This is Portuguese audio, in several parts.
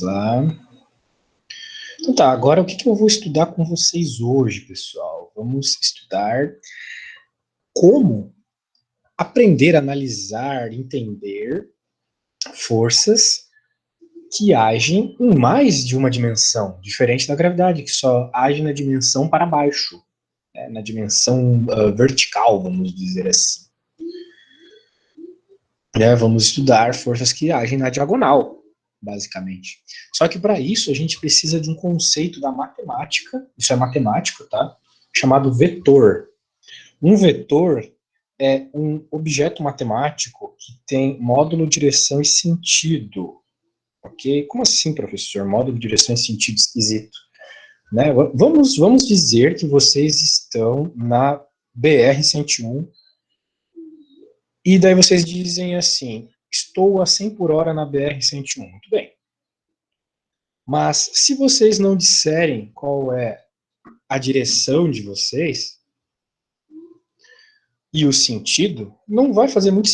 Lá. Então tá, agora o que eu vou estudar com vocês hoje, pessoal? Vamos estudar como aprender a analisar, entender forças que agem em mais de uma dimensão, diferente da gravidade, que só age na dimensão para baixo, né, na dimensão vertical, vamos dizer assim. Vamos estudar forças que agem na diagonal, basicamente. Só que para isso a gente precisa de um conceito da matemática, isso é matemático, tá? Chamado vetor. Um vetor é um objeto matemático que tem módulo, direção e sentido. Ok? Como assim, professor? Módulo, direção e sentido esquisito. Né? Vamos dizer que vocês estão na BR-101 e daí vocês dizem assim, estou a 100 por hora na BR-101. Muito bem. Mas se vocês não disserem qual é a direção de vocês e o sentido, não vai fazer muito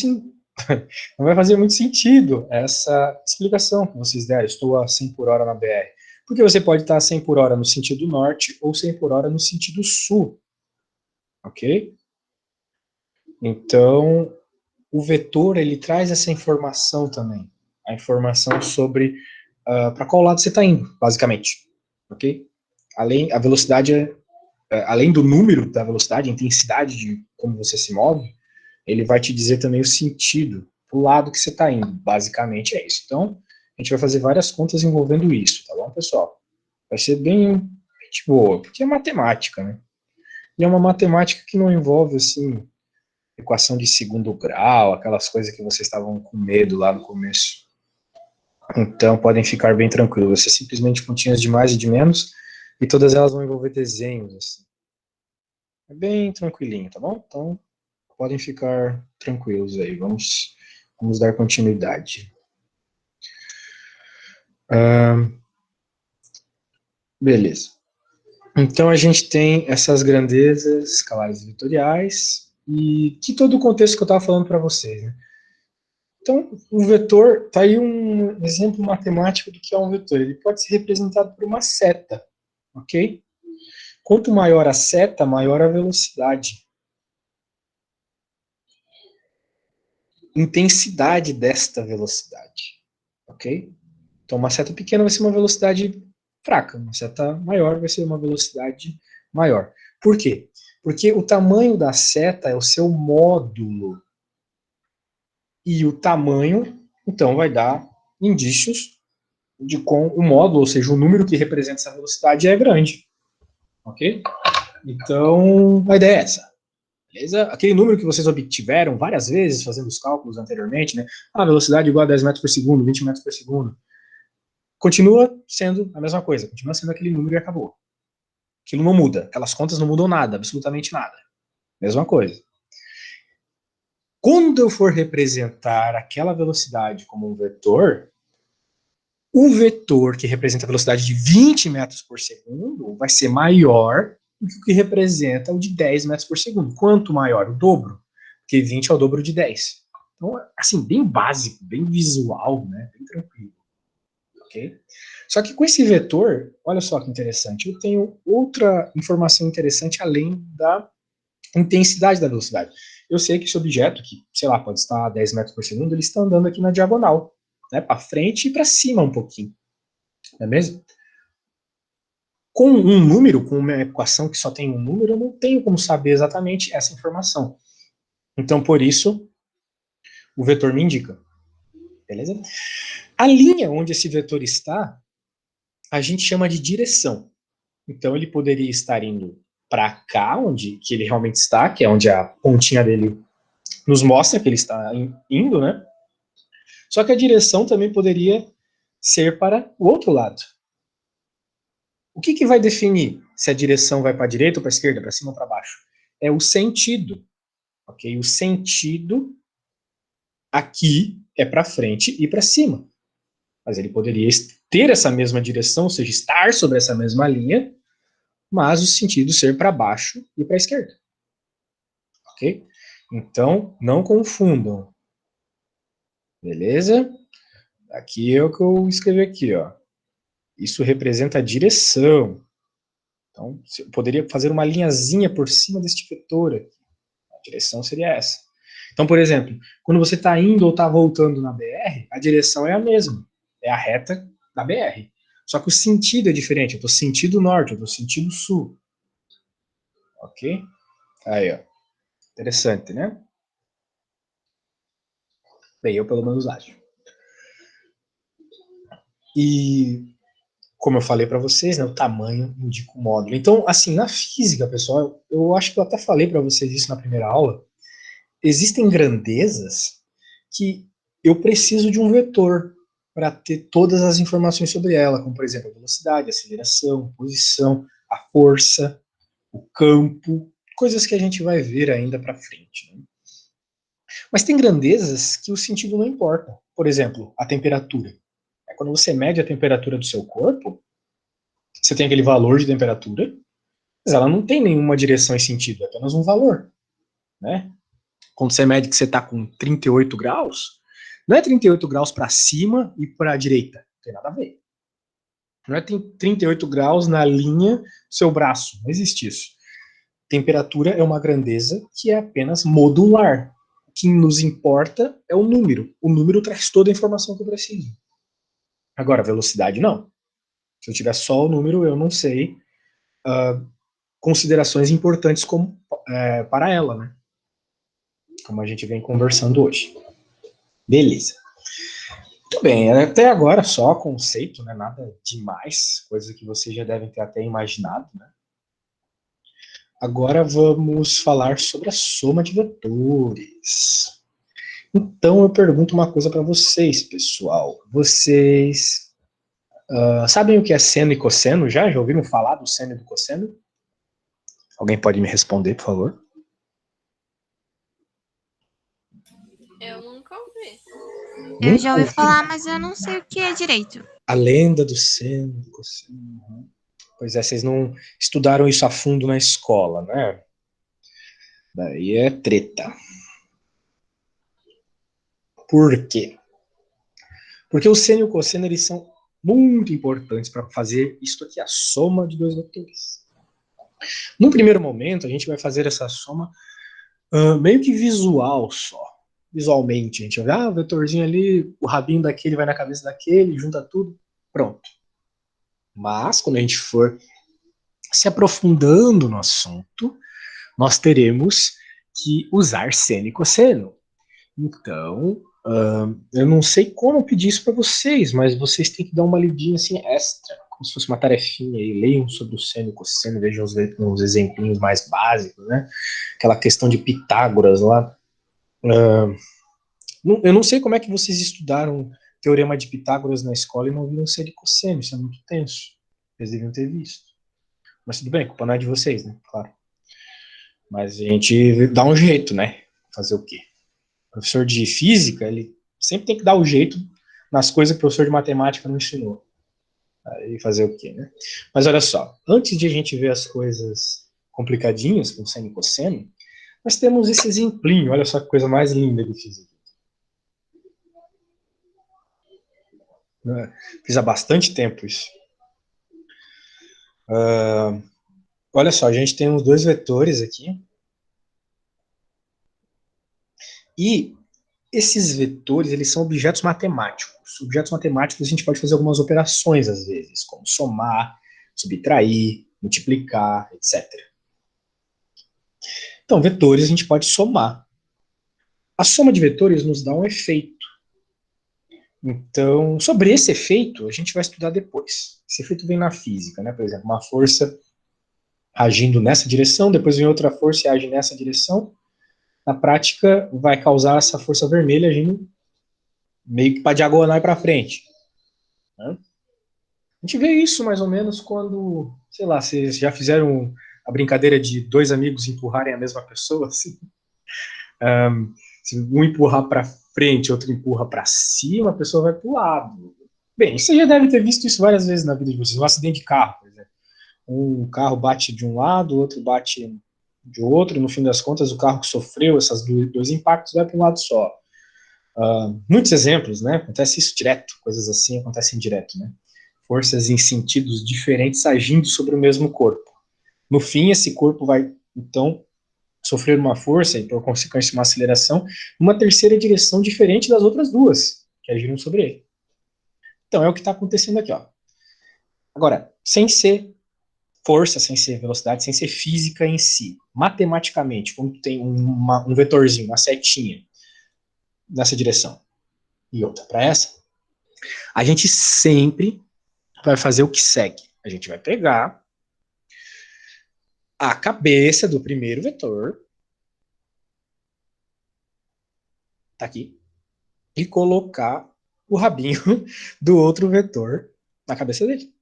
não vai fazer muito sentido essa explicação que vocês deram. Estou a 100 por hora na BR. Porque você pode estar a 100 por hora no sentido norte ou 100 por hora no sentido sul. Ok? Então, o vetor, ele traz essa informação também. A informação sobre para qual lado você está indo, basicamente. Ok? A velocidade, além do número da velocidade, a intensidade de como você se move, ele vai te dizer também o sentido, pro lado que você está indo. Basicamente é isso. Então, a gente vai fazer várias contas envolvendo isso, tá bom, pessoal? Vai ser bem boa, porque é matemática, né? E é uma matemática que não envolve, assim, equação de segundo grau, aquelas coisas que vocês estavam com medo lá no começo. Então, podem ficar bem tranquilos. Vai ser simplesmente continhas de mais e de menos, e todas elas vão envolver desenhos, assim. É bem tranquilinho, tá bom? Então, podem ficar tranquilos aí. Vamos dar continuidade. Beleza. Então a gente tem essas grandezas escalares vetoriais e que todo o contexto que eu estava falando para vocês. Né? Então, o vetor, está aí um exemplo matemático do que é um vetor. Ele pode ser representado por uma seta, ok? Quanto maior a seta, maior a velocidade. Intensidade desta velocidade, ok? Então, uma seta pequena vai ser uma velocidade fraca, uma seta maior vai ser uma velocidade maior. Por quê? Porque o tamanho da seta é o seu módulo. E o tamanho, então, vai dar indícios de como o módulo, ou seja, o número que representa essa velocidade é grande. Ok? Então, a ideia é essa. Beleza? Aquele número que vocês obtiveram várias vezes fazendo os cálculos anteriormente, né? A velocidade igual a 10 metros por segundo, 20 metros por segundo. Continua sendo a mesma coisa, continua sendo aquele número e acabou. Aquilo não muda, aquelas contas não mudam nada, absolutamente nada. Mesma coisa. Quando eu for representar aquela velocidade como um vetor, o vetor que representa a velocidade de 20 metros por segundo vai ser maior do que o que representa o de 10 metros por segundo. Quanto maior? O dobro. Porque 20 é o dobro de 10. Então, assim, bem básico, bem visual, né? Bem tranquilo. Ok? Só que com esse vetor, olha só que interessante, eu tenho outra informação interessante além da intensidade da velocidade. Eu sei que esse objeto, que, sei lá, pode estar a 10 metros por segundo, ele está andando aqui na diagonal, né, para frente e para cima um pouquinho, não é mesmo? Com um número, com uma equação que só tem um número, eu não tenho como saber exatamente essa informação. Então, por isso, o vetor me indica. Beleza? A linha onde esse vetor está, a gente chama de direção. Então, ele poderia estar indo para cá, onde que ele realmente está, que é onde a pontinha dele nos mostra que ele está indo, né? Só que a direção também poderia ser para o outro lado. O que vai definir se a direção vai para a direita ou para a esquerda, para cima ou para baixo? É o sentido, ok? O sentido aqui é para frente e para cima. Mas ele poderia ter essa mesma direção, ou seja, estar sobre essa mesma linha, mas o sentido ser para baixo e para a esquerda. Ok? Então, não confundam. Beleza? Aqui é o que eu escrevi aqui, ó. Isso representa a direção. Então, eu poderia fazer uma linhazinha por cima deste vetor aqui. A direção seria essa. Então, por exemplo, quando você está indo ou está voltando na BR, a direção é a mesma. É a reta da BR. Só que o sentido é diferente. Eu estou sentido norte, eu estou sentido sul. Ok? Aí, ó. Interessante, né? Bem, eu pelo menos acho. E, como eu falei para vocês, né, o tamanho indica o módulo. Então, assim, na física, pessoal, eu acho que eu até falei para vocês isso na primeira aula, existem grandezas que eu preciso de um vetor para ter todas as informações sobre ela, como, por exemplo, a velocidade, a aceleração, a posição, a força, o campo, coisas que a gente vai ver ainda para frente. Né? Mas tem grandezas que o sentido não importa. Por exemplo, a temperatura. Quando você mede a temperatura do seu corpo, você tem aquele valor de temperatura, mas ela não tem nenhuma direção e sentido, é apenas um valor. Né? Quando você mede que você está com 38 graus, não é 38 graus para cima e para a direita, não tem nada a ver. Não é 38 graus na linha do seu braço, não existe isso. Temperatura é uma grandeza que é apenas modular. O que nos importa é o número. O número traz toda a informação que eu preciso. Agora, velocidade não. Se eu tiver só o número, eu não sei considerações importantes como, para ela, né? Como a gente vem conversando hoje. Beleza. Muito bem, até agora só conceito, né? Nada demais, coisa que vocês já devem ter até imaginado, né? Agora vamos falar sobre a soma de vetores. Então eu pergunto uma coisa para vocês, pessoal. Vocês sabem o que é seno e cosseno já? Já ouviram falar do seno e do cosseno? Alguém pode me responder, por favor? Eu nunca ouvi. Eu já ouvi falar, mas eu não sei o que é direito. A lenda do seno, do cosseno. Pois é, vocês não estudaram isso a fundo na escola, né? Daí é treta. Por quê? Porque o seno e o cosseno, eles são muito importantes para fazer isso aqui, a soma de dois vetores. Num primeiro momento, a gente vai fazer essa soma meio que visual só. Visualmente, a gente vai ver, o vetorzinho ali, o rabinho daquele vai na cabeça daquele, junta tudo, pronto. Mas, quando a gente for se aprofundando no assunto, nós teremos que usar seno e cosseno. Então, eu não sei como pedir isso para vocês, mas vocês têm que dar uma lidinha assim extra, como se fosse uma tarefinha aí, leiam sobre o seno e o cosseno, vejam uns exemplinhos mais básicos, né? Aquela questão de Pitágoras lá. Eu não sei como é que vocês estudaram Teorema de Pitágoras na escola e não viram seno e cosseno, isso é muito tenso. Vocês deviam ter visto. Mas tudo bem, a culpa não é de vocês, né? Claro. Mas a gente dá um jeito, né? Fazer o quê? O professor de física, ele sempre tem que dar o jeito nas coisas que o professor de matemática não ensinou. Aí fazer o quê, né? Mas olha só, antes de a gente ver as coisas complicadinhas, com seno e cosseno, nós temos esse exemplinho, olha só que coisa mais linda que eu fiz aqui. Fiz há bastante tempo isso. Olha só, a gente tem os dois vetores aqui. E esses vetores, eles são objetos matemáticos. Objetos matemáticos a gente pode fazer algumas operações às vezes, como somar, subtrair, multiplicar, etc. Então, vetores a gente pode somar. A soma de vetores nos dá um efeito. Então, sobre esse efeito, a gente vai estudar depois. Esse efeito vem na física, né? Por exemplo, uma força agindo nessa direção, depois vem outra força e age nessa direção. Na prática, vai causar essa força vermelha agindo meio que para diagonal e para frente. Né? A gente vê isso mais ou menos quando, sei lá, vocês já fizeram a brincadeira de dois amigos empurrarem a mesma pessoa, assim. Se um empurrar para frente, outro empurra para cima, a pessoa vai para o lado. Bem, você já deve ter visto isso várias vezes na vida de vocês. Um acidente de carro, por exemplo. Um carro bate de um lado, o outro bate de outro, e no fim das contas o carro que sofreu esses dois impactos vai para um lado só. Muitos exemplos, né? Acontece isso direto, coisas assim acontecem direto, né? forças em sentidos diferentes agindo sobre o mesmo corpo. No fim, esse corpo vai, então, sofrer uma força e, por consequência, uma aceleração, numa terceira direção diferente das outras duas que agiram sobre ele. Então, é o que está acontecendo aqui, ó. Agora, sem ser força, sem ser velocidade, sem ser física em si, matematicamente, quando tem um vetorzinho, uma setinha nessa direção e outra para essa, a gente sempre vai fazer o que segue. A gente vai pegar a cabeça do primeiro vetor, tá aqui, e colocar o rabinho do outro vetor na cabeça dele.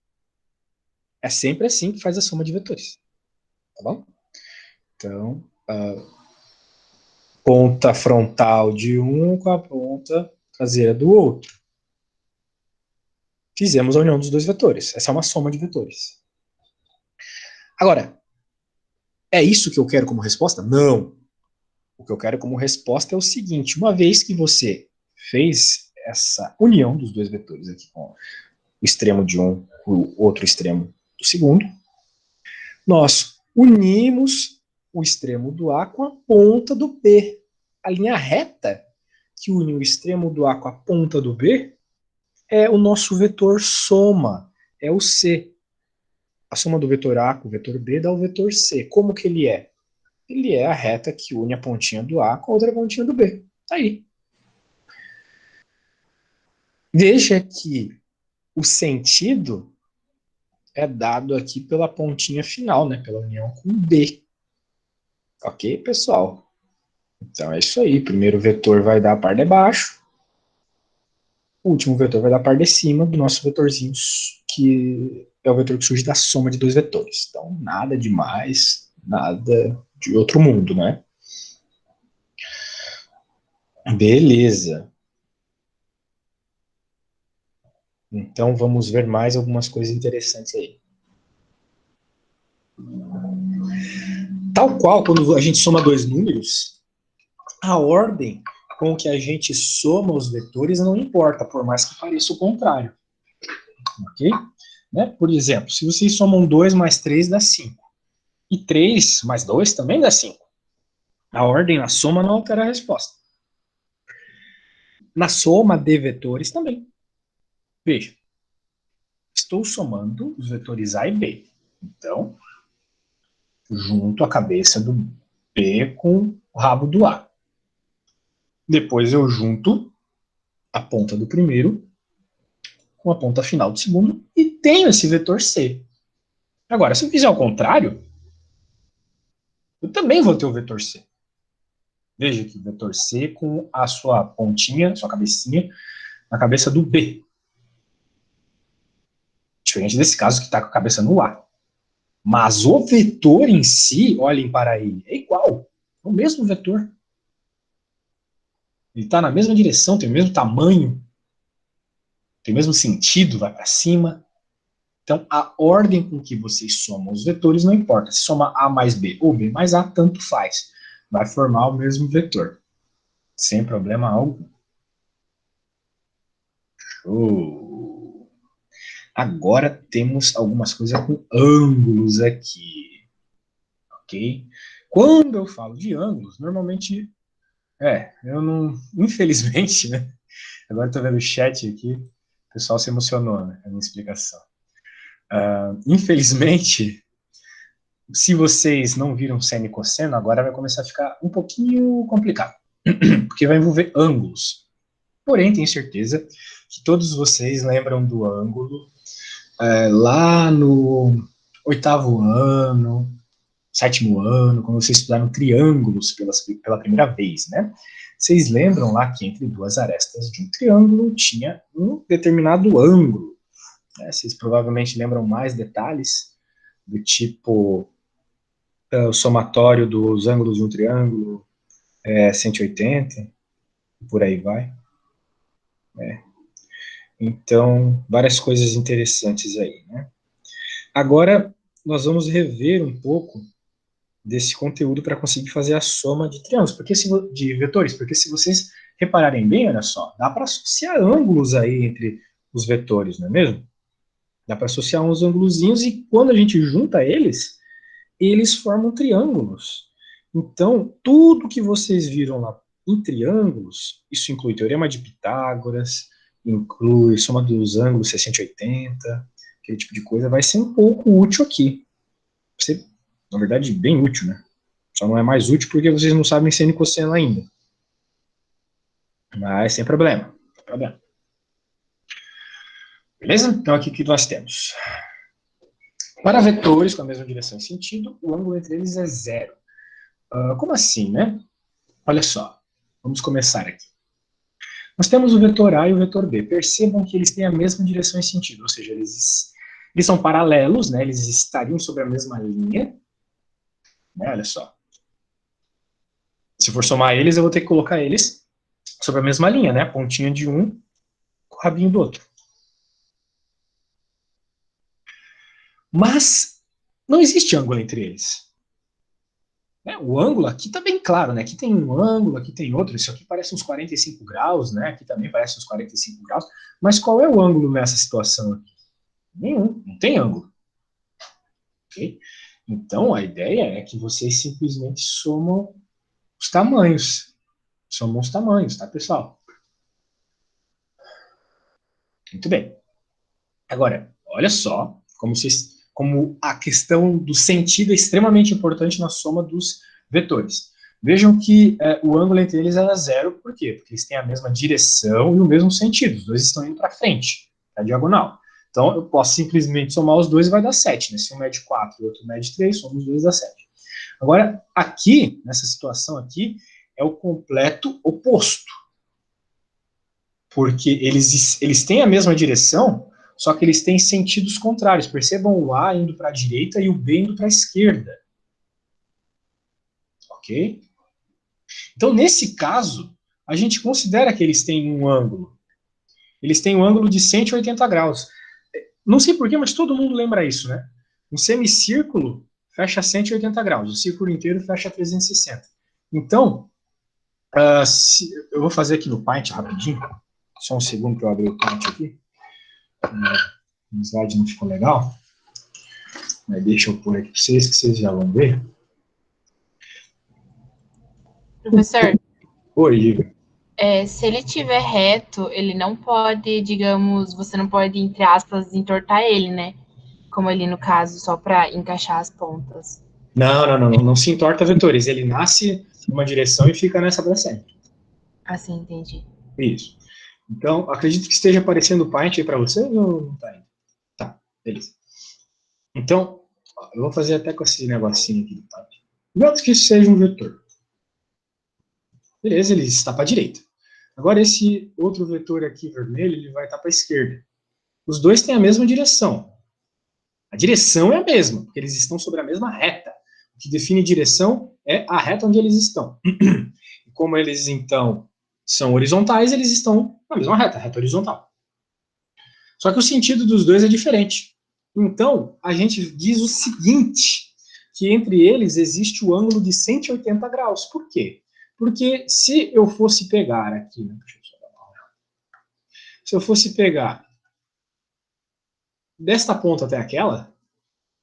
É sempre assim que faz a soma de vetores. Tá bom? Então, ponta frontal de um com a ponta traseira do outro. Fizemos a união dos dois vetores. Essa é uma soma de vetores. Agora, é isso que eu quero como resposta? Não. O que eu quero como resposta é o seguinte: uma vez que você fez essa união dos dois vetores aqui com o extremo de um, o outro extremo do segundo, nós unimos o extremo do A com a ponta do B. A linha reta que une o extremo do A com a ponta do B é o nosso vetor soma, é o C. A soma do vetor A com o vetor B dá o vetor C. Como que ele é? Ele é a reta que une a pontinha do A com a outra pontinha do B. Tá aí. Veja que o sentido é dado aqui pela pontinha final, né? Pela união com B. Ok, pessoal? Então é isso aí. Primeiro vetor vai dar a par de baixo. O último vetor vai dar a par de cima do nosso vetorzinho, que é o vetor que surge da soma de dois vetores. Então, nada demais, nada de outro mundo, né? Beleza. Então, vamos ver mais algumas coisas interessantes aí. Tal qual, quando a gente soma dois números, a ordem com que a gente soma os vetores não importa, por mais que pareça o contrário. Ok? Né? Por exemplo, se vocês somam 2 mais 3 dá 5. E 3 mais 2 também dá 5. A ordem na soma não altera a resposta. Na soma de vetores também. Veja. Estou somando os vetores A e B. Então, junto a cabeça do B com o rabo do A. Depois eu junto a ponta do primeiro com a ponta final do segundo e tenho esse vetor C. Agora, se eu fizer ao contrário, eu também vou ter o vetor C. Veja aqui, vetor C com a sua pontinha, sua cabecinha, na cabeça do B. Diferente desse caso que está com a cabeça no A. Mas o vetor em si, olhem para ele, é igual. É o mesmo vetor. Ele está na mesma direção, tem o mesmo tamanho, tem o mesmo sentido, vai para cima. Então, a ordem com que vocês somam os vetores não importa. Se soma A mais B ou B mais A, tanto faz. Vai formar o mesmo vetor. Sem problema algum. Show! Agora temos algumas coisas com ângulos aqui. Ok? Quando eu falo de ângulos, normalmente... eu não... Infelizmente, né? Agora estou vendo o chat aqui. O pessoal se emocionou, né? A minha explicação. Infelizmente, se vocês não viram seno e cosseno, agora vai começar a ficar um pouquinho complicado, porque vai envolver ângulos. Porém, tenho certeza que todos vocês lembram do ângulo lá no 8º ano, 7º ano, quando vocês estudaram triângulos pela primeira vez, né? Vocês lembram lá que entre duas arestas de um triângulo tinha um determinado ângulo. Vocês provavelmente lembram mais detalhes, do tipo o somatório dos ângulos de um triângulo 180, por aí vai. Então, várias coisas interessantes aí, né? Agora, nós vamos rever um pouco desse conteúdo para conseguir fazer a soma de triângulos, de vetores, porque se vocês repararem bem, olha só, dá para associar ângulos aí entre os vetores, não é mesmo? Dá para associar uns ângulozinhos e quando a gente junta eles, eles formam triângulos. Então, tudo que vocês viram lá em triângulos, isso inclui teorema de Pitágoras, inclui soma dos ângulos 680, aquele tipo de coisa, vai ser um pouco útil aqui. Vai ser, na verdade, bem útil, né? Só não é mais útil porque vocês não sabem seno e cosseno ainda. Mas sem problema. Sem problema. Beleza? Então aqui o que nós temos? Para vetores com a mesma direção e sentido, o ângulo entre eles é zero. Como assim, né? Olha só. Vamos começar aqui. Nós temos o vetor A e o vetor B. Percebam que eles têm a mesma direção e sentido, ou seja, eles são paralelos, né? Eles estariam sobre a mesma linha. Né? Olha só. Se for somar eles, eu vou ter que colocar eles sobre a mesma linha, né? A pontinha de um com o rabinho do outro. Mas não existe ângulo entre eles. O ângulo aqui está bem claro, né? Aqui tem um ângulo, aqui tem outro. Isso aqui parece uns 45 graus, né? Aqui também parece uns 45 graus. Mas qual é o ângulo nessa situação aqui? Nenhum, não tem ângulo. Okay? Então, a ideia é que vocês simplesmente somam os tamanhos. Somam os tamanhos, tá, pessoal? Muito bem. Agora, olha só como a questão do sentido é extremamente importante na soma dos vetores. Vejam que o ângulo entre eles era zero, por quê? Porque eles têm a mesma direção e o mesmo sentido, os dois estão indo para frente, para a diagonal. Então, eu posso simplesmente somar os dois e vai dar 7, né? Se um mede 4 e o outro mede 3, somos os dois dá 7. Agora, aqui, nessa situação aqui, é o completo oposto. Porque eles têm a mesma direção, só que eles têm sentidos contrários. Percebam o A indo para a direita e o B indo para a esquerda. Ok? Então, nesse caso, a gente considera que eles têm um ângulo. Eles têm um ângulo de 180 graus. Não sei porquê, mas todo mundo lembra isso, né? Um semicírculo fecha 180 graus, o círculo inteiro fecha 360. Então, eu vou fazer aqui no Paint rapidinho. Só um segundo para eu abrir o Paint aqui. O slide não ficou legal. Mas deixa eu pôr aqui para vocês, que vocês já vão ver. Professor, Oi, Igor. se ele tiver reto, ele não pode, digamos, você não pode, entre aspas, entortar ele, né? Como ali no caso, só para encaixar as pontas. Não se entorta vetores. Ele nasce numa direção e fica nessa para sempre. Assim, entendi. Isso. Então, acredito que esteja aparecendo o Paint aí para você ou não está ainda? Tá, beleza. Então, eu vou fazer até com esse negocinho aqui do Paint. Digamos que isso seja um vetor. Beleza, ele está para a direita. Agora, esse outro vetor aqui vermelho, ele vai estar para a esquerda. Os dois têm a mesma direção. A direção é a mesma, porque eles estão sobre a mesma reta. O que define direção é a reta onde eles estão. E como eles, então, são horizontais, eles estão na mesma reta, reta horizontal. Só que o sentido dos dois é diferente. Então, a gente diz o seguinte, que entre eles existe o ângulo de 180 graus. Por quê? Porque se eu fosse pegar aqui, né, deixa eu só dar uma olhada. Se eu fosse pegar desta ponta até aquela,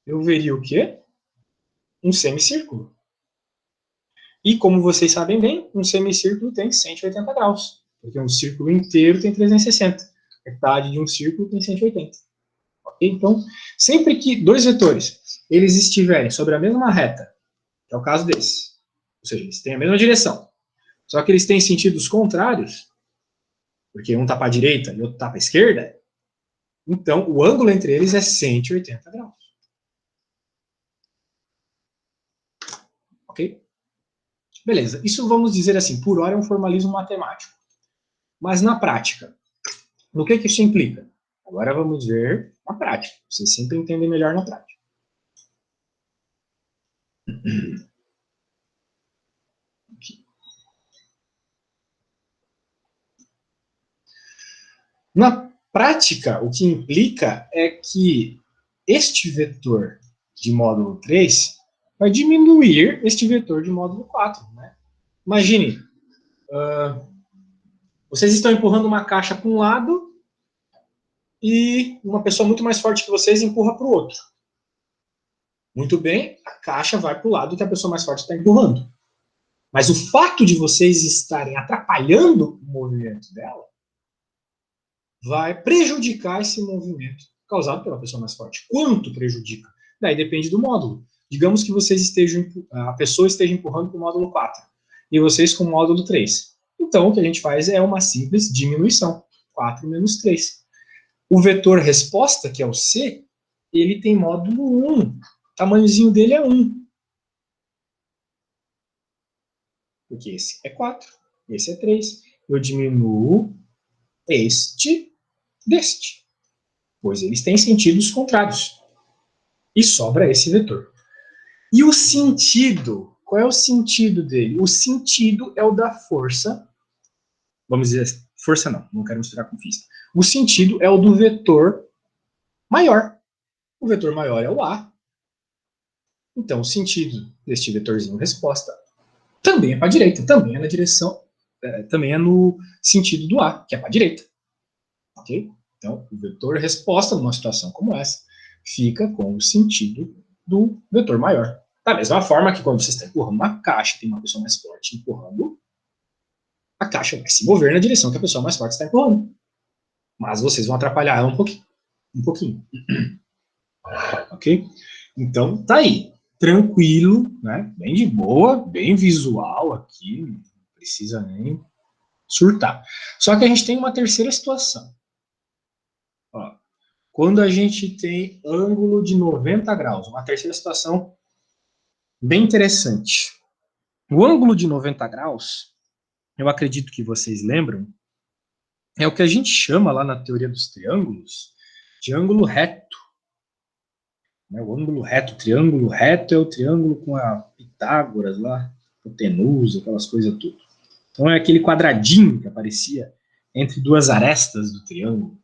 eu veria o quê? Um semicírculo. E como vocês sabem bem, um semicírculo tem 180 graus, porque um círculo inteiro tem 360. Metade de um círculo tem 180. Okay? Então, sempre que dois vetores eles estiverem sobre a mesma reta, que é o caso desse, ou seja, eles têm a mesma direção, só que eles têm sentidos contrários, porque um está para a direita e outro está para a esquerda, então o ângulo entre eles é 180 graus. Ok? Beleza, isso vamos dizer assim, por hora é um formalismo matemático. Mas na prática, no que isso implica? Agora vamos ver na prática. Vocês sempre entendem melhor na prática. Aqui. Na prática, o que implica é que este vetor de módulo 3 vai diminuir este vetor de módulo 4. Né? Imagine, vocês estão empurrando uma caixa para um lado e uma pessoa muito mais forte que vocês empurra para o outro. Muito bem, a caixa vai para o lado que a pessoa mais forte está empurrando. Mas o fato de vocês estarem atrapalhando o movimento dela vai prejudicar esse movimento causado pela pessoa mais forte. Quanto prejudica? Daí depende do módulo. Digamos que a pessoa esteja empurrando para o módulo 4 e vocês com o módulo 3. Então, o que a gente faz é uma simples diminuição. 4 menos 3. O vetor resposta, que é o C, ele tem módulo 1. O tamanhozinho dele é 1. Porque esse é 4, esse é 3. Eu diminuo este deste, pois eles têm sentidos contrários. E sobra esse vetor. E o sentido, qual é o sentido dele? O sentido é o da força, vamos dizer, força não quero misturar com física. O sentido é o do vetor maior. O vetor maior é o A. Então, o sentido deste vetorzinho resposta também é para a direita, também é na direção, também é no sentido do A, que é para a direita. Ok? Então, o vetor resposta numa situação como essa fica com o sentido do vetor maior. Da mesma forma que quando você está empurrando uma caixa, tem uma pessoa mais forte empurrando, a caixa vai se mover na direção que a pessoa mais forte está empurrando. Mas vocês vão atrapalhar ela um pouquinho. Ok? Então, tá aí. Tranquilo, né? Bem de boa, bem visual aqui, não precisa nem surtar. Só que a gente tem uma terceira situação. Ó, quando a gente tem ângulo de 90 graus, uma terceira situação bem interessante. O ângulo de 90 graus, eu acredito que vocês lembram, é o que a gente chama lá na teoria dos triângulos de ângulo reto. O ângulo reto, o triângulo reto é o triângulo com a Pitágoras lá, hipotenusa, aquelas coisas tudo. Então é aquele quadradinho que aparecia entre duas arestas do triângulo.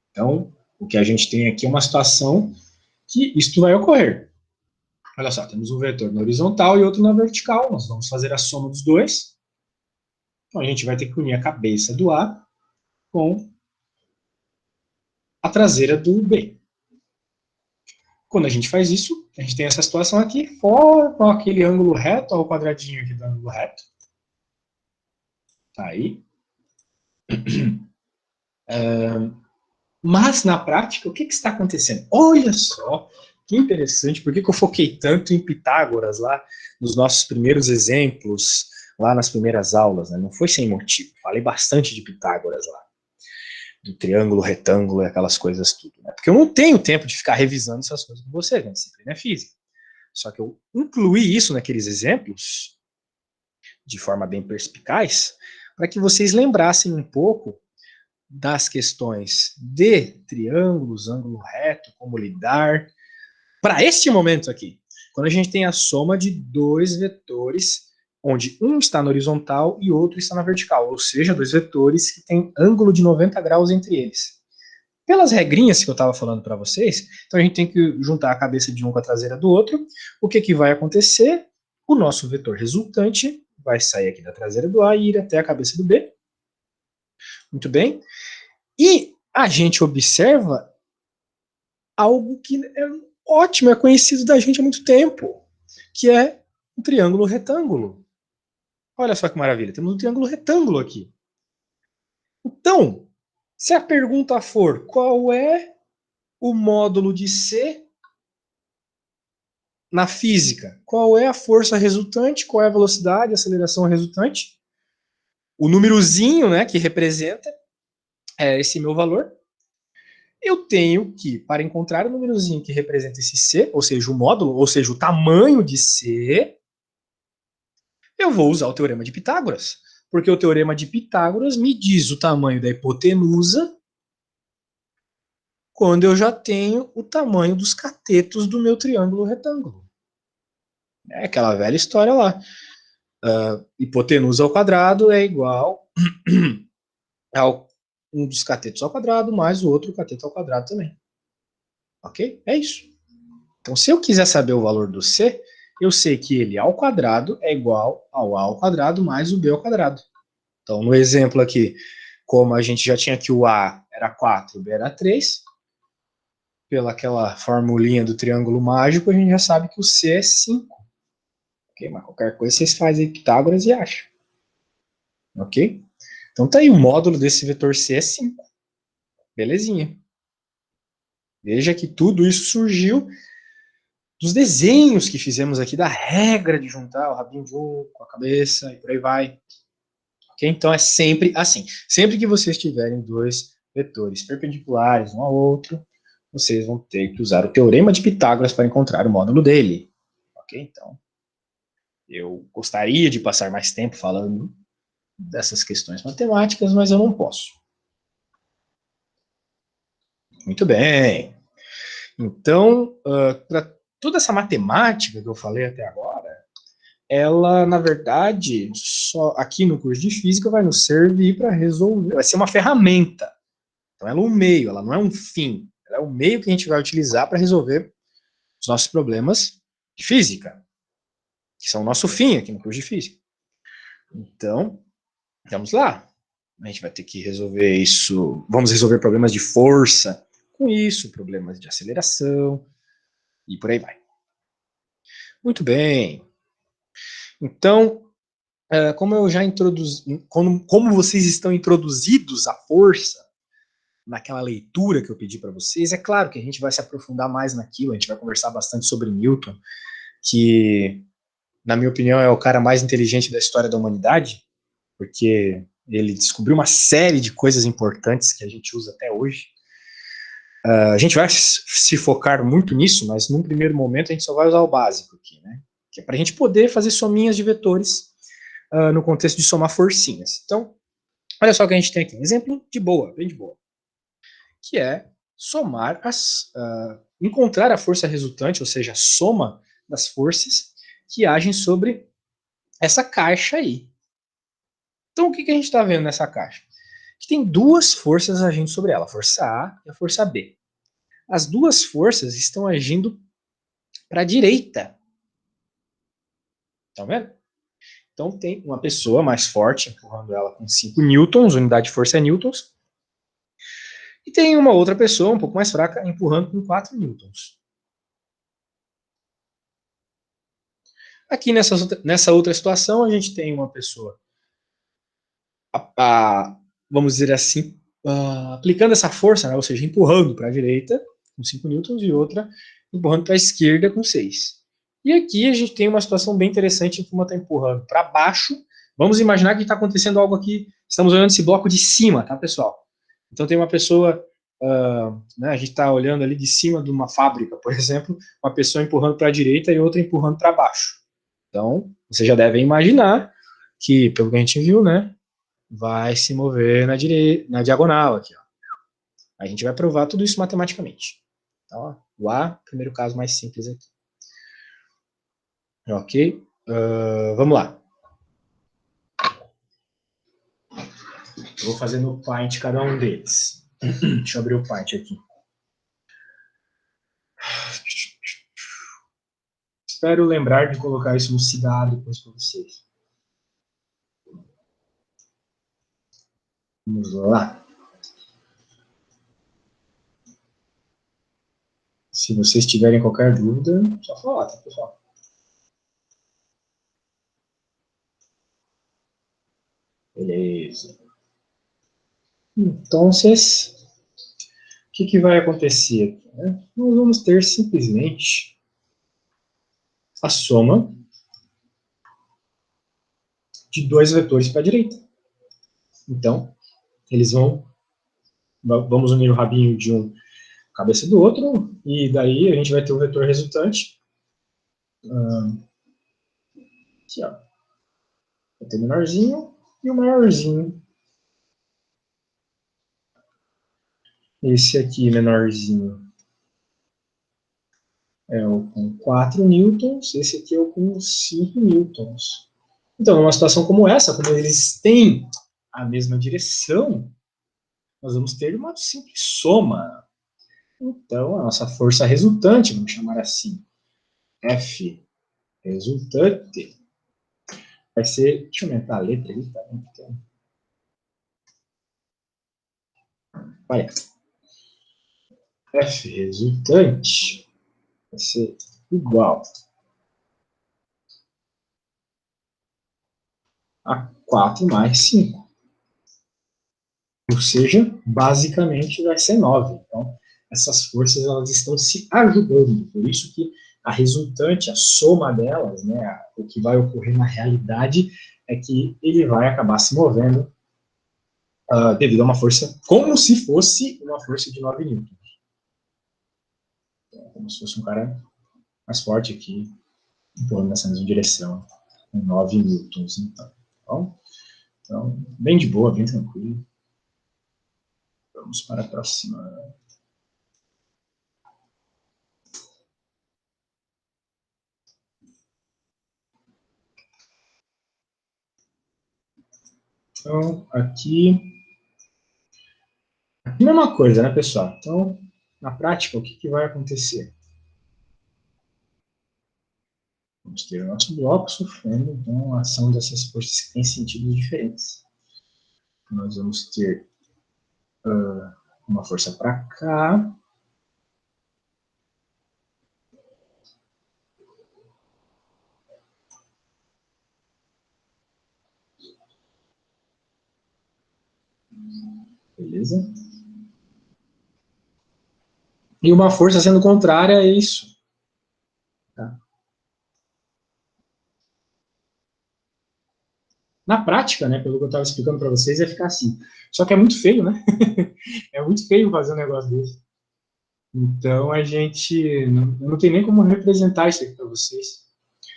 Então, o que a gente tem aqui é uma situação que isto vai ocorrer. Olha só, temos um vetor na horizontal e outro na vertical. Nós vamos fazer a soma dos dois. Então, a gente vai ter que unir a cabeça do A com a traseira do B. Quando a gente faz isso, a gente tem essa situação aqui, forma aquele ângulo reto, olha o quadradinho aqui do ângulo reto. Tá aí. Mas, na prática, o que está acontecendo? Olha só, que interessante, por que eu foquei tanto em Pitágoras lá, nos nossos primeiros exemplos, lá nas primeiras aulas, né? Não foi sem motivo, falei bastante de Pitágoras lá, do triângulo, retângulo e aquelas coisas tudo, né? Porque eu não tenho tempo de ficar revisando essas coisas com vocês, né? Disciplina é física. Só que eu incluí isso naqueles exemplos, de forma bem perspicaz, para que vocês lembrassem um pouco das questões de triângulos, ângulo reto, como lidar, para este momento aqui, quando a gente tem a soma de dois vetores, onde um está na horizontal e outro está na vertical, ou seja, dois vetores que têm ângulo de 90 graus entre eles. Pelas regrinhas que eu estava falando para vocês, então a gente tem que juntar a cabeça de um com a traseira do outro. O que vai acontecer? O nosso vetor resultante vai sair aqui da traseira do A e ir até a cabeça do B. Muito bem. E a gente observa algo que é ótimo, é conhecido da gente há muito tempo, que é um triângulo retângulo. Olha só que maravilha, temos um triângulo retângulo aqui. Então, se a pergunta for qual é o módulo de C na física, qual é a força resultante, qual é a velocidade, a aceleração resultante, o númerozinho, né, que representa esse meu valor, eu tenho que, para encontrar o númerozinho que representa esse C, ou seja, o módulo, ou seja, o tamanho de C, eu vou usar o teorema de Pitágoras. Porque o teorema de Pitágoras me diz o tamanho da hipotenusa quando eu já tenho o tamanho dos catetos do meu triângulo retângulo. É aquela velha história lá. Hipotenusa ao quadrado é igual ao um dos catetos ao quadrado mais o outro cateto ao quadrado também. Ok? É isso. Então, se eu quiser saber o valor do C, eu sei que ele ao quadrado é igual ao A ao quadrado mais o B ao quadrado. Então, no exemplo aqui, como a gente já tinha que o A era 4, B era 3. Pela aquela formulinha do triângulo mágico, a gente já sabe que o C é 5. Ok? Mas qualquer coisa vocês fazem Pitágoras e acham. Ok? Então tá aí, o módulo desse vetor C é 5. Belezinha. Veja que tudo isso surgiu dos desenhos que fizemos aqui, da regra de juntar o rabinho de um com a cabeça e por aí vai. Okay? Então é sempre assim. Sempre que vocês tiverem dois vetores perpendiculares um ao outro, vocês vão ter que usar o teorema de Pitágoras para encontrar o módulo dele. Ok? Então, eu gostaria de passar mais tempo falando dessas questões matemáticas, mas eu não posso. Muito bem. Então, para toda essa matemática que eu falei até agora, ela, na verdade, só aqui no curso de Física vai nos servir para resolver, vai ser uma ferramenta. Então, ela é um meio, ela não é um fim. Ela é um meio que a gente vai utilizar para resolver os nossos problemas de física, que são o nosso fim aqui no curso de Física. Então, vamos lá. A gente vai ter que resolver isso, vamos resolver problemas de força com isso, problemas de aceleração, e por aí vai. Muito bem. Então, como eu já introduzi, como vocês estão introduzidos à força naquela leitura que eu pedi para vocês, é claro que a gente vai se aprofundar mais naquilo, a gente vai conversar bastante sobre Newton, que, na minha opinião, é o cara mais inteligente da história da humanidade, porque ele descobriu uma série de coisas importantes que a gente usa até hoje. A gente vai se focar muito nisso, mas num primeiro momento a gente só vai usar o básico aqui, né? Que é para a gente poder fazer sominhas de vetores no contexto de somar forcinhas. Então, olha só o que a gente tem aqui, um exemplo de boa, bem de boa, que é somar encontrar a força resultante, ou seja, a soma das forças que agem sobre essa caixa aí. Então, o que a gente está vendo nessa caixa? Que tem duas forças agindo sobre ela, a força A e a força B. As duas forças estão agindo para a direita. Estão vendo? Então tem uma pessoa mais forte empurrando ela com 5 newtons, unidade de força é newtons, e tem uma outra pessoa um pouco mais fraca empurrando com 4 newtons. Aqui nessa outra situação a gente tem uma pessoa, vamos dizer assim, aplicando essa força, né, ou seja, empurrando para a direita com 5 newtons e outra empurrando para a esquerda com 6. E aqui a gente tem uma situação bem interessante em que uma está empurrando para baixo. Vamos imaginar que está acontecendo algo aqui, estamos olhando esse bloco de cima, tá, pessoal? Então tem uma pessoa, né, a gente está olhando ali de cima de uma fábrica, por exemplo, uma pessoa empurrando para a direita e outra empurrando para baixo. Então, você já deve imaginar que, pelo que a gente viu, né, vai se mover na diagonal aqui. Ó. A gente vai provar tudo isso matematicamente. Então, ó, o A, primeiro caso mais simples aqui. Ok? Vamos lá. Eu vou fazer no Paint cada um deles. Deixa eu abrir o Paint aqui. Espero lembrar de colocar isso no cigarro depois para vocês. Vamos lá. Se vocês tiverem qualquer dúvida, só falar, tá, pessoal? Beleza. Então, o que vai acontecer aqui? Né? Nós vamos ter simplesmente a soma de dois vetores para a direita. Então, eles vamos unir o rabinho de um cabeça do outro, e daí a gente vai ter o vetor resultante. Aqui, ó. Vai ter o menorzinho e o maiorzinho. Esse aqui, menorzinho, é o com 4 newtons, esse aqui é o com 5 newtons. Então, numa situação como essa, como eles têm a mesma direção, nós vamos ter uma simples soma. Então, a nossa força resultante, vamos chamar assim, F resultante, vai ser, deixa eu aumentar a letra ali, tá? Olha, F resultante vai ser igual a 4 mais 5. Ou seja, basicamente vai ser 9. Então, essas forças elas estão se ajudando. Por isso que a resultante, a soma delas, né, o que vai ocorrer na realidade é que ele vai acabar se movendo devido a uma força, como se fosse uma força de 9 newtons. Então, como se fosse um cara mais forte aqui, empurrando nessa mesma direção, com 9 newtons. Então, bem de boa, bem tranquilo. Vamos para a próxima. Então, aqui a mesma coisa, né, pessoal? Então, na prática, o que vai acontecer? Vamos ter o nosso bloco sofrendo então, a ação dessas forças que têm sentidos diferentes. Nós vamos ter uma força para cá. Beleza? E uma força sendo contrária a isso. Tá? Na prática, né, pelo que eu estava explicando para vocês, ia ficar assim. Só que é muito feio, né? É muito feio fazer um negócio desse. Então, a gente não tem nem como representar isso aqui para vocês.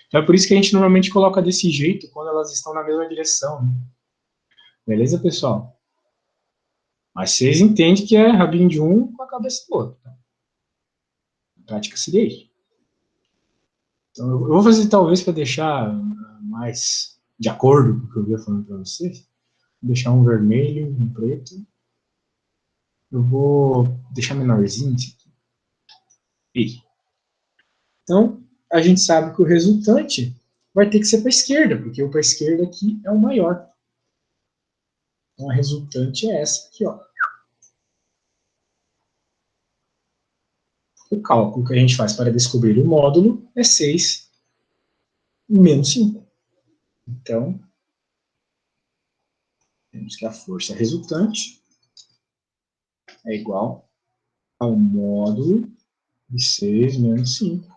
Então, é por isso que a gente normalmente coloca desse jeito quando elas estão na mesma direção. Né? Beleza, pessoal? Mas vocês entendem que é rabinho de um com a cabeça do outro. Tá? Na prática seria isso. Então, eu vou fazer talvez para deixar mais de acordo com o que eu ia falando para vocês. Vou deixar um vermelho, um preto. Eu vou deixar menorzinho isso aqui. Então, a gente sabe que o resultante vai ter que ser para a esquerda, porque o para a esquerda aqui é o maior. Então, a resultante é essa aqui, ó. O cálculo que a gente faz para descobrir o módulo é 6 menos 5. Então, temos que a força resultante é igual ao módulo de 6 menos 5,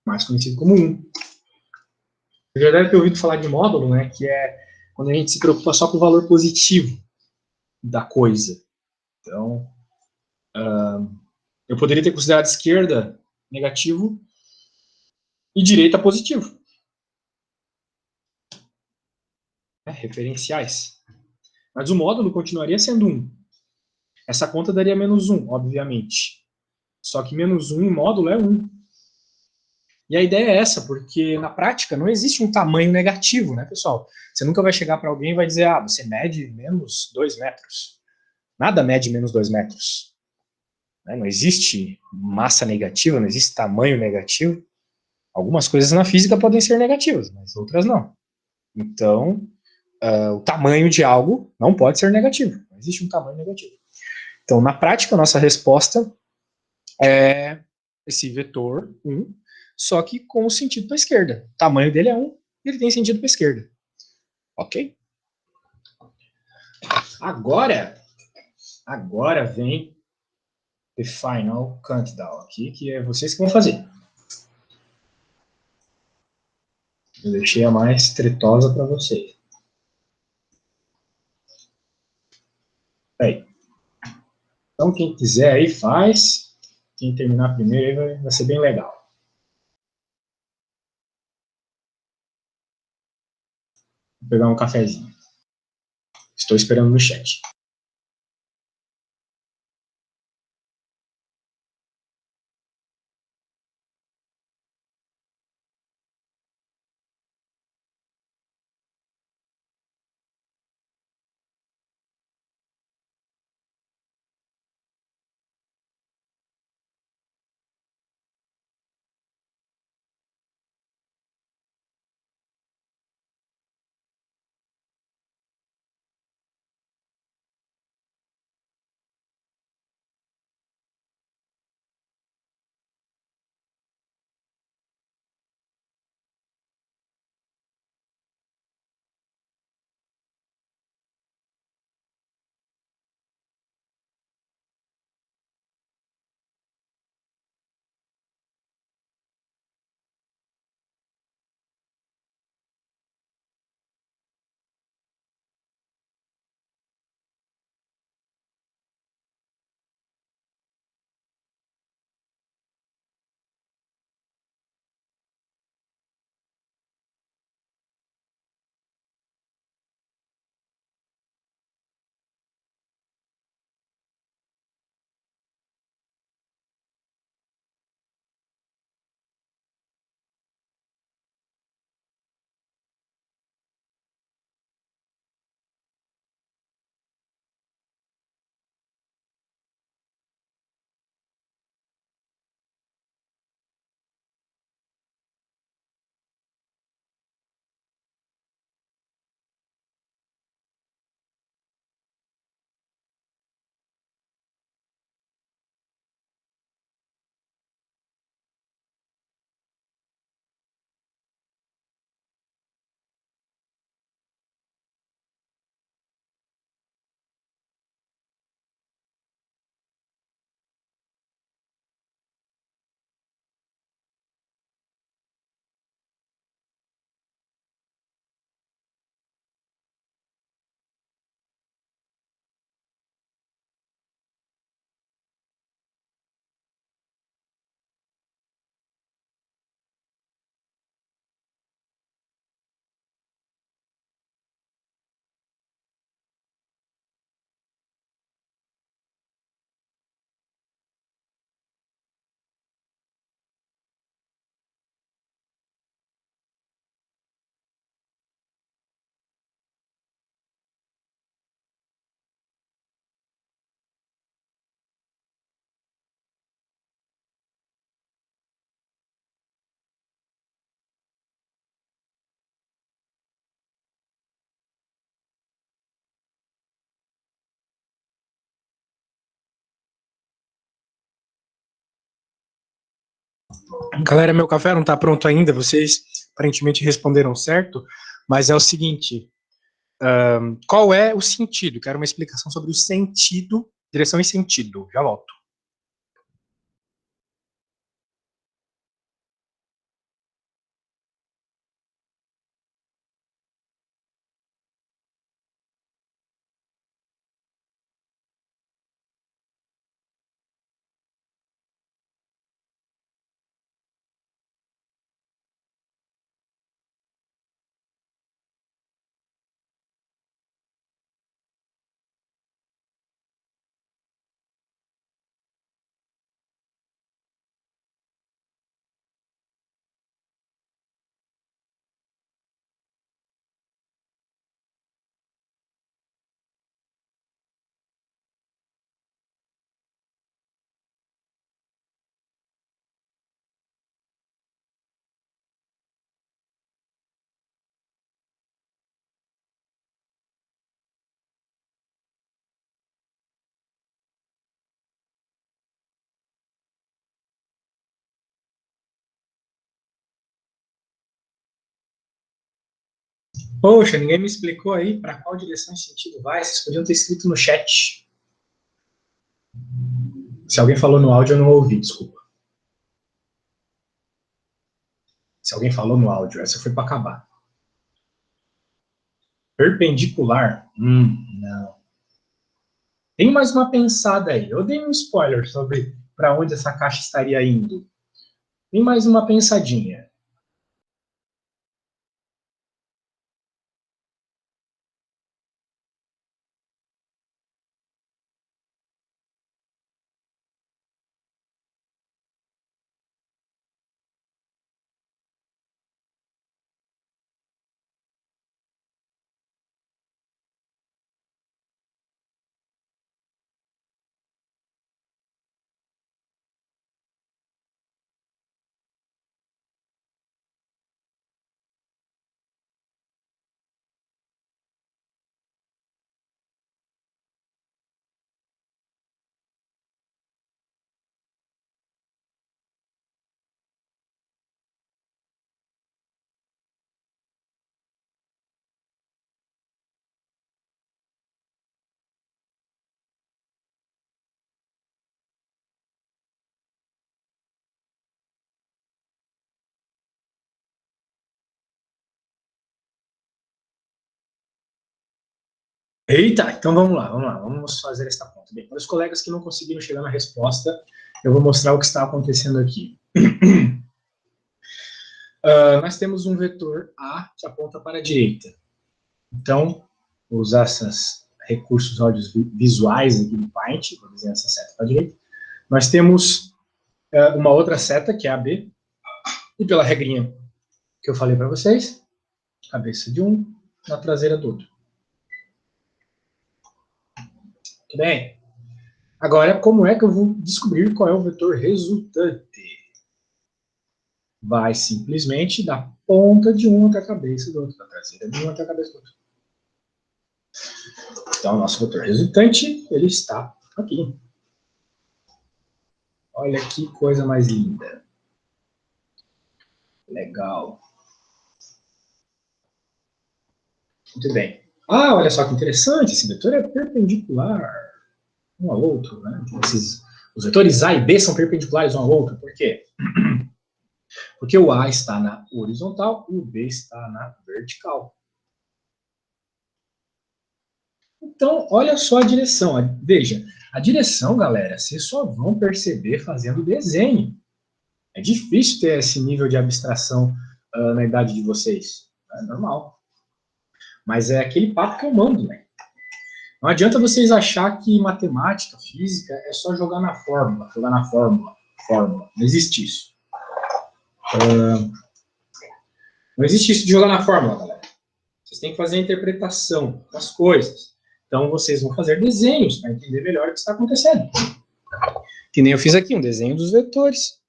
mais conhecido como 1. Você já deve ter ouvido falar de módulo, né, que é quando a gente se preocupa só com o valor positivo da coisa. Então, eu poderia ter considerado esquerda negativo e direita positivo. Referenciais. Mas o módulo continuaria sendo 1. Essa conta daria menos 1, obviamente. Só que menos 1 em módulo é 1. E a ideia é essa, porque na prática não existe um tamanho negativo, né, pessoal? Você nunca vai chegar para alguém e vai dizer, você mede menos 2 metros. Nada mede menos 2 metros. Não existe massa negativa, não existe tamanho negativo. Algumas coisas na física podem ser negativas, mas outras não. Então, o tamanho de algo não pode ser negativo. Não existe um tamanho negativo. Então, na prática, a nossa resposta é esse vetor 1, só que com o sentido para a esquerda. O tamanho dele é 1 e ele tem sentido para a esquerda. Ok? Agora vem the final countdown aqui, que é vocês que vão fazer. Eu deixei a mais tretosa para vocês. Aí. Então, quem quiser aí faz. Quem terminar primeiro aí vai ser bem legal. Vou pegar um cafezinho. Estou esperando no chat. Galera, meu café não está pronto ainda, vocês aparentemente responderam certo, mas é o seguinte, qual é o sentido? Quero uma explicação sobre o sentido, direção e sentido. Já volto. Poxa, ninguém me explicou aí para qual direção e sentido vai. Vocês podiam ter escrito no chat. Se alguém falou no áudio, eu não ouvi, desculpa. Se alguém falou no áudio, essa foi para acabar. Perpendicular? Não. Tem mais uma pensada aí. Eu dei um spoiler sobre para onde essa caixa estaria indo. Tem mais uma pensadinha. Eita, então vamos fazer esta conta. Bem, para os colegas que não conseguiram chegar na resposta, eu vou mostrar o que está acontecendo aqui. Nós temos um vetor A que aponta para a direita. Então, vou usar esses recursos audiovisuais aqui do Paint, vou desenhar essa seta para a direita. Nós temos uma outra seta, que é a B, e pela regrinha que eu falei para vocês, cabeça de um, na traseira do outro. Tudo bem? Agora, como é que eu vou descobrir qual é o vetor resultante? Vai simplesmente da ponta de um até a cabeça do outro, da traseira de um até a cabeça do outro. Então, o nosso vetor resultante, ele está aqui. Olha que coisa mais linda. Legal. Muito bem. Olha só que interessante, esse vetor é perpendicular um ao outro, né? Os vetores A e B são perpendiculares um ao outro. Por quê? Porque o A está na horizontal e o B está na vertical. Então, olha só a direção. Veja, a direção, galera, vocês só vão perceber fazendo desenho. É difícil ter esse nível de abstração na idade de vocês. É normal. Mas é aquele papo que eu mando, né? Não adianta vocês achar que matemática, física, é só jogar na fórmula. Fórmula. Não existe isso. Não existe isso de jogar na fórmula, galera. Vocês têm que fazer a interpretação das coisas. Então, vocês vão fazer desenhos para entender melhor o que está acontecendo. Que nem eu fiz aqui, um desenho dos vetores.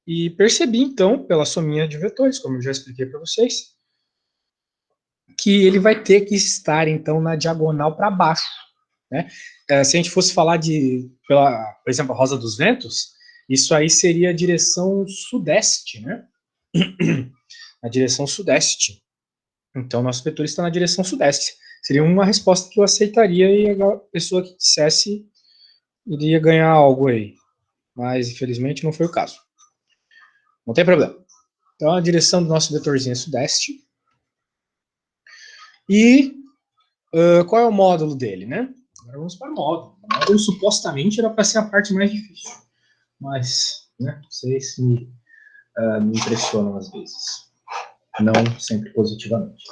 E percebi, então, pela sominha de vetores, como eu já expliquei para vocês, que ele vai ter que estar, então, na diagonal para baixo. Né? Se a gente fosse falar por exemplo, a rosa dos ventos, Isso aí seria a direção sudeste, né? A direção sudeste. Então, nosso vetor está na direção sudeste. Seria uma resposta que eu aceitaria e a pessoa que dissesse iria ganhar algo aí. Mas, infelizmente, não foi o caso. Não tem problema. Então, a direção do nosso vetorzinho é sudeste. E qual é o módulo dele, né? Agora vamos para o módulo. O módulo supostamente era para ser a parte mais difícil. Mas, né, vocês me impressionam às vezes. Não sempre positivamente.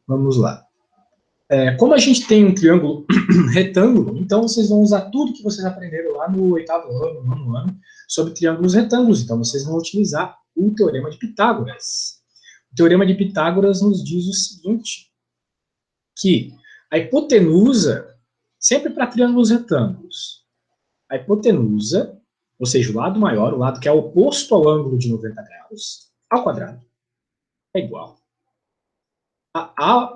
Vamos lá. Como a gente tem um triângulo retângulo, então vocês vão usar tudo que vocês aprenderam lá no 8º ano, no 9º ano, sobre triângulos retângulos. Então vocês vão utilizar o Teorema de Pitágoras. O Teorema de Pitágoras nos diz o seguinte, que a hipotenusa, sempre para triângulos retângulos, a hipotenusa, ou seja, o lado maior, o lado que é oposto ao ângulo de 90 graus, ao quadrado, é igual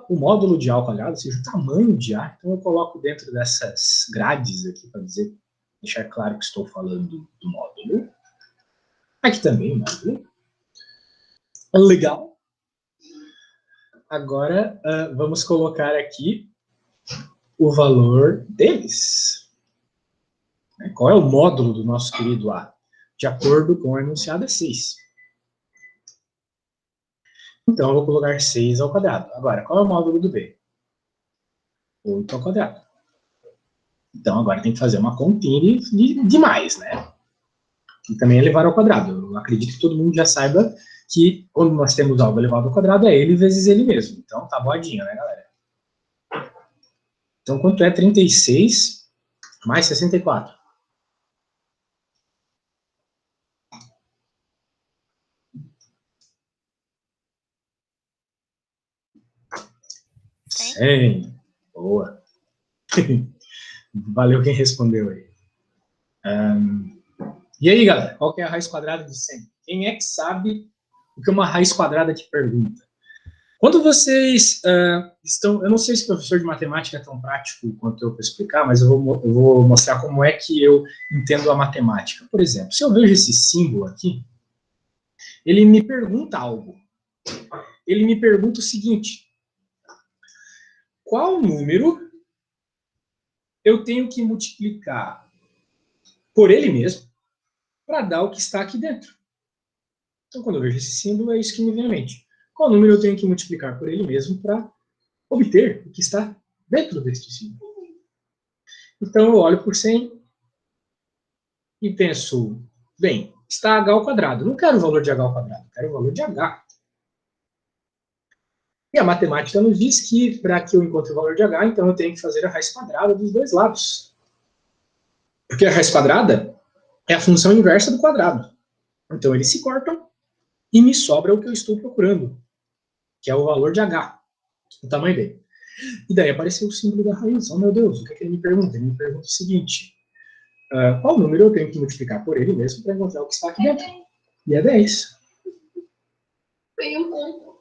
o módulo de A ao quadrado, ou seja, o tamanho de A. Então eu coloco dentro dessas grades aqui para deixar claro que estou falando do módulo. Aqui também o módulo. Legal. Agora vamos colocar aqui o valor deles. Qual é o módulo do nosso querido A? De acordo com o enunciado é 6. Então eu vou colocar 6 ao quadrado. Agora, qual é o módulo do B? 8 ao quadrado. Então agora tem que fazer uma continha de mais, né? Que também é elevado ao quadrado. Eu acredito que todo mundo já saiba que quando nós temos algo elevado ao quadrado é ele vezes ele mesmo. Então tá boadinha, né, galera? Então quanto é 36 mais 64? Tem? 100. Boa. Valeu quem respondeu aí. E aí, galera, qual que é a raiz quadrada de 100? Quem é que sabe o que uma raiz quadrada te pergunta? Quando vocês estão... Eu não sei se o professor de matemática é tão prático quanto eu para explicar, mas eu vou mostrar como é que eu entendo a matemática. Por exemplo, se eu vejo esse símbolo aqui, ele me pergunta algo. Ele me pergunta o seguinte: qual número eu tenho que multiplicar por ele mesmo para dar o que está aqui dentro? Então, quando eu vejo esse símbolo, é isso que me vem à mente. Qual número eu tenho que multiplicar por ele mesmo para obter o que está dentro deste símbolo? Então, eu olho por 100 e penso, bem, está h ao quadrado. Não quero o valor de h ao quadrado, quero o valor de h. E a matemática nos diz que, para que eu encontre o valor de h, então eu tenho que fazer a raiz quadrada dos dois lados. Porque a raiz quadrada é a função inversa do quadrado. Então, eles se cortam e me sobra o que eu estou procurando, que é o valor de h, o tamanho dele. E daí apareceu o símbolo da raiz. Oh, meu Deus, o que é que ele me pergunta? Ele me pergunta o seguinte: qual número eu tenho que multiplicar por ele mesmo para encontrar o que está aqui dentro? E é 10. Tem um ponto.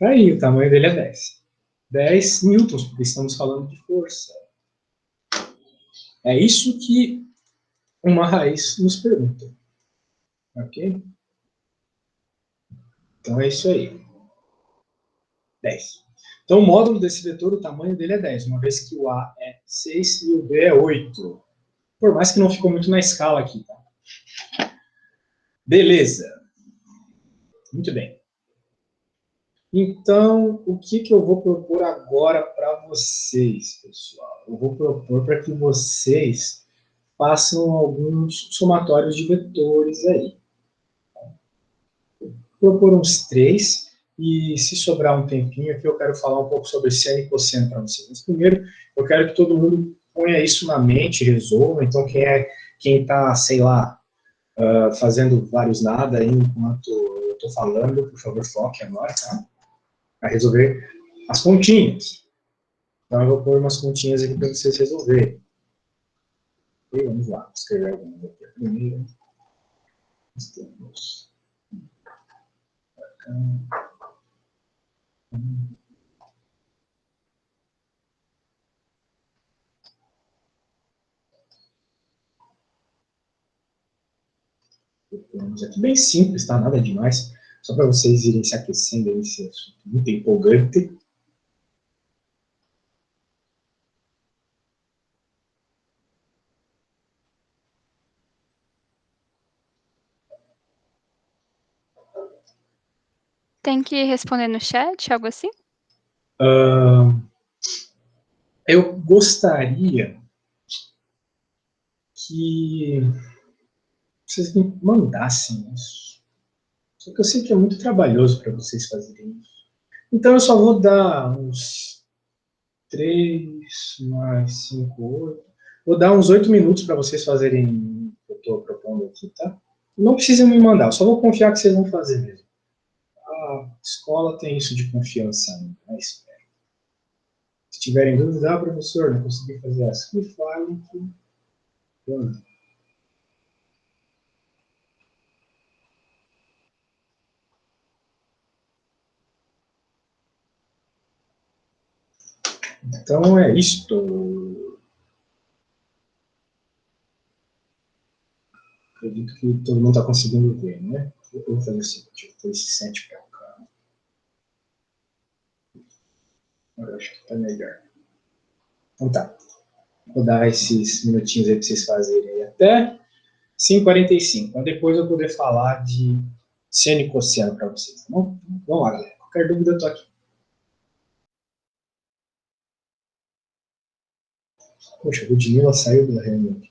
Aí, o tamanho dele é 10. 10 newtons, porque estamos falando de força. É isso que uma raiz nos pergunta. Ok? Então é isso aí. 10. Então o módulo desse vetor, o tamanho dele é 10, uma vez que o A é 6 e o B é 8. Por mais que não ficou muito na escala aqui, tá? Beleza. Muito bem. Então, o que eu vou propor agora para vocês, pessoal? Eu vou propor para que vocês façam alguns somatórios de vetores aí. Vou propor uns 3, e se sobrar um tempinho aqui, eu quero falar um pouco sobre seno e cosseno para vocês. Mas primeiro, eu quero que todo mundo ponha isso na mente, resolva. Então, quem está, sei lá, fazendo vários nada aí enquanto eu estou falando, por favor, foque agora, tá? Para resolver as continhas. Então, eu vou pôr umas continhas aqui para vocês resolverem. E vamos lá, vou escrever algumas aqui. A primeira, nós temos... Temos aqui bem simples, tá? Nada demais. Só para vocês irem se aquecendo aí nesse assunto muito empolgante. Tem que responder no chat, algo assim? Eu gostaria que vocês me mandassem isso. Só que eu sei que é muito trabalhoso para vocês fazerem isso. Então eu só vou dar uns 3 mais 5, 8. Vou dar uns 8 minutos para vocês fazerem o que eu estou propondo aqui, tá? Não precisam me mandar, eu só vou confiar que vocês vão fazer mesmo. A escola tem isso de confiança, mas se tiverem dúvida, professor, não consegui fazer essa, me falem que então é isto. Acredito que todo mundo está conseguindo ver, né? Eu vou fazer assim, deixa eu pôr esse 7 para cá. Eu acho que está melhor. Então tá. Vou dar esses minutinhos aí para vocês fazerem aí até 5h45. Para depois eu poder falar de seno e cosseno para vocês, tá bom? Vamos lá, galera. Qualquer dúvida, eu tô aqui. Poxa, a Ludmilla saiu da reunião.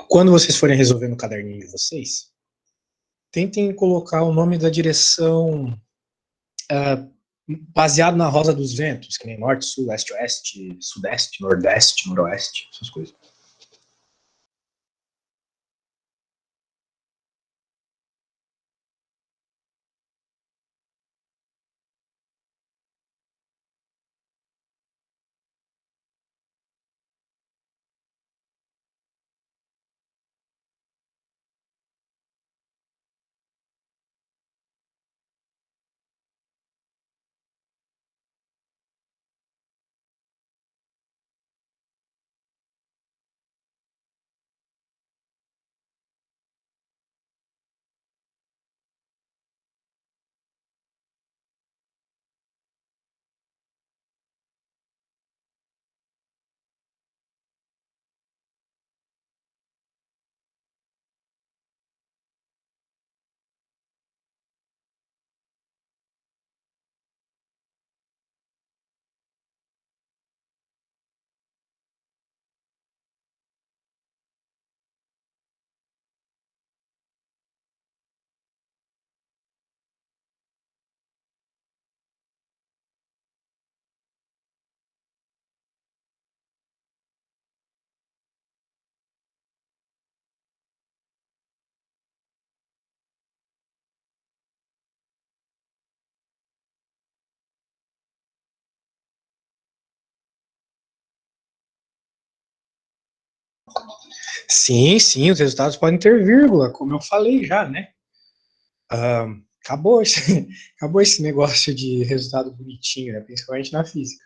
Quando vocês forem resolver no caderninho de vocês, tentem colocar o nome da direção baseado na rosa dos ventos, que nem norte, sul, leste, oeste, sudeste, nordeste, noroeste, essas coisas. Sim, sim, os resultados podem ter vírgula, como eu falei já, né? Acabou esse, acabou esse negócio de resultado bonitinho, né? Principalmente na física.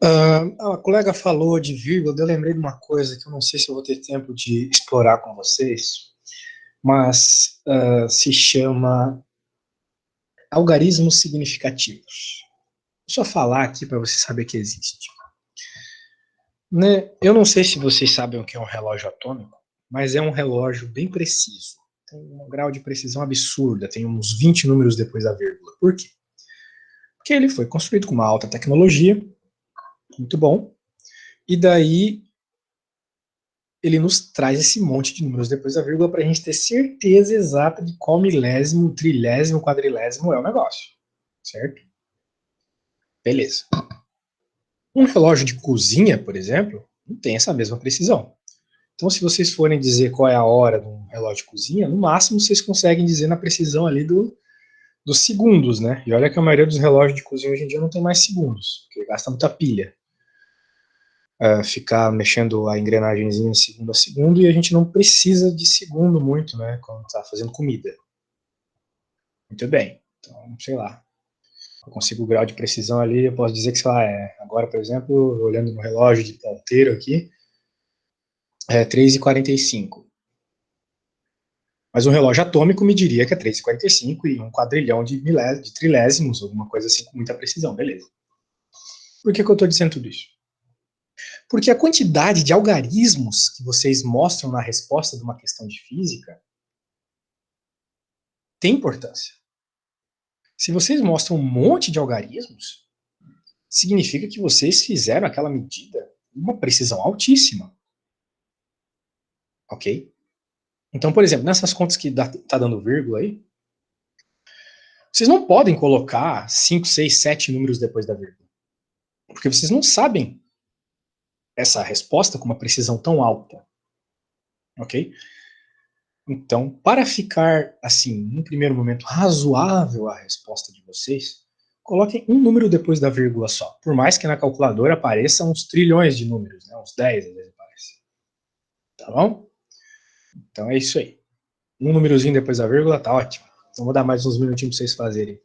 A colega falou de vírgula, eu lembrei de uma coisa que eu não sei se eu vou ter tempo de explorar com vocês, mas se chama algarismos significativos. Vou só falar aqui para você saber que existe. Né? Eu não sei se vocês sabem o que é um relógio atômico, mas é um relógio bem preciso. Tem um grau de precisão absurda, tem uns 20 números depois da vírgula. Por quê? Porque ele foi construído com uma alta tecnologia, muito bom, e daí ele nos traz esse monte de números depois da vírgula para a gente ter certeza exata de qual milésimo, trilésimo, quadrilésimo é o negócio, certo? Beleza. Um relógio de cozinha, por exemplo, não tem essa mesma precisão. Então, se vocês forem dizer qual é a hora de um relógio de cozinha, no máximo vocês conseguem dizer na precisão ali dos segundos, né? E olha que a maioria dos relógios de cozinha hoje em dia não tem mais segundos, porque gasta muita pilha. Ficar mexendo a engrenagemzinha segundo a segundo, e a gente não precisa de segundo muito, né? Quando está fazendo comida. Muito bem. Então, sei lá. Eu consigo o grau de precisão ali, eu posso dizer que, sei lá, agora, por exemplo, olhando no relógio de ponteiro aqui, é 3h45. Mas um relógio atômico me diria que é 3h45 e um quadrilhão de trilésimos, alguma coisa assim, com muita precisão, beleza. Por que eu estou dizendo tudo isso? Porque a quantidade de algarismos que vocês mostram na resposta de uma questão de física tem importância. Se vocês mostram um monte de algarismos, significa que vocês fizeram aquela medida com uma precisão altíssima. Ok? Então, por exemplo, nessas contas que está dando vírgula aí, vocês não podem colocar 5, 6, 7 números depois da vírgula. Porque vocês não sabem essa resposta com uma precisão tão alta. Ok? Então, para ficar, assim, num primeiro momento, razoável a resposta de vocês, coloquem um número depois da vírgula só. Por mais que na calculadora apareça uns trilhões de números, né? Uns 10 às vezes aparece. Tá bom? Então é isso aí. Um númerozinho depois da vírgula tá ótimo. Então vou dar mais uns minutinhos para vocês fazerem.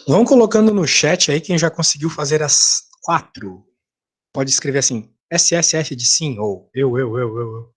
Vão colocando no chat aí quem já conseguiu fazer as 4. Pode escrever assim, SSF de sim, ou eu.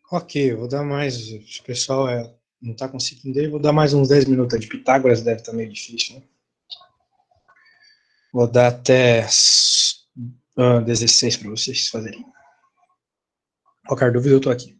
Ok, eu vou dar mais. Se o pessoal não está conseguindo entender, eu vou dar mais uns 10 minutos de Pitágoras, deve estar meio difícil, né? Vou dar até 16 para vocês fazerem. Qualquer dúvida, eu estou aqui.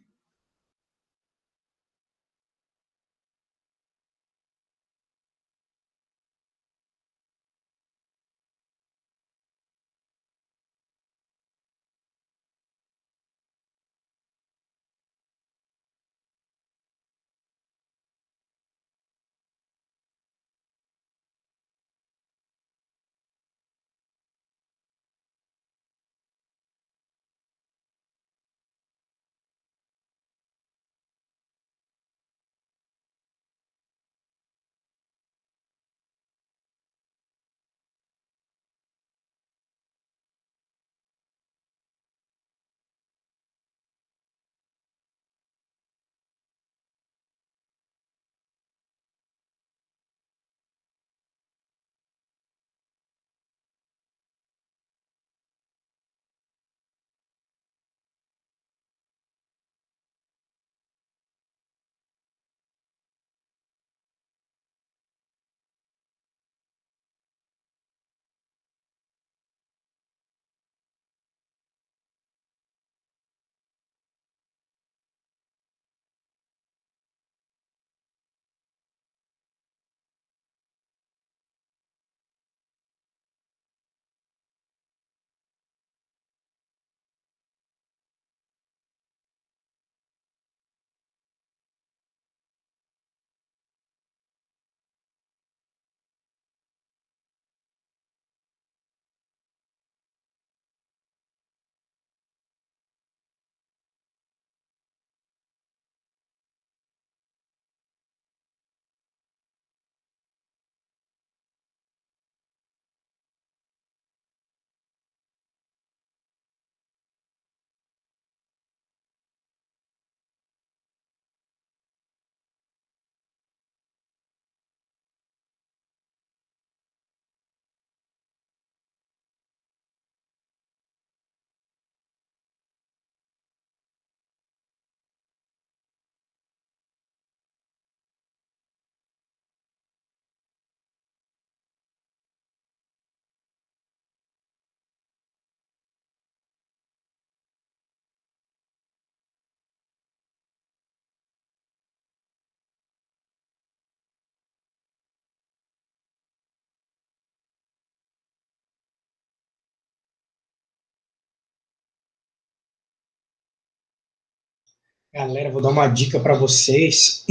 Galera, vou dar uma dica para vocês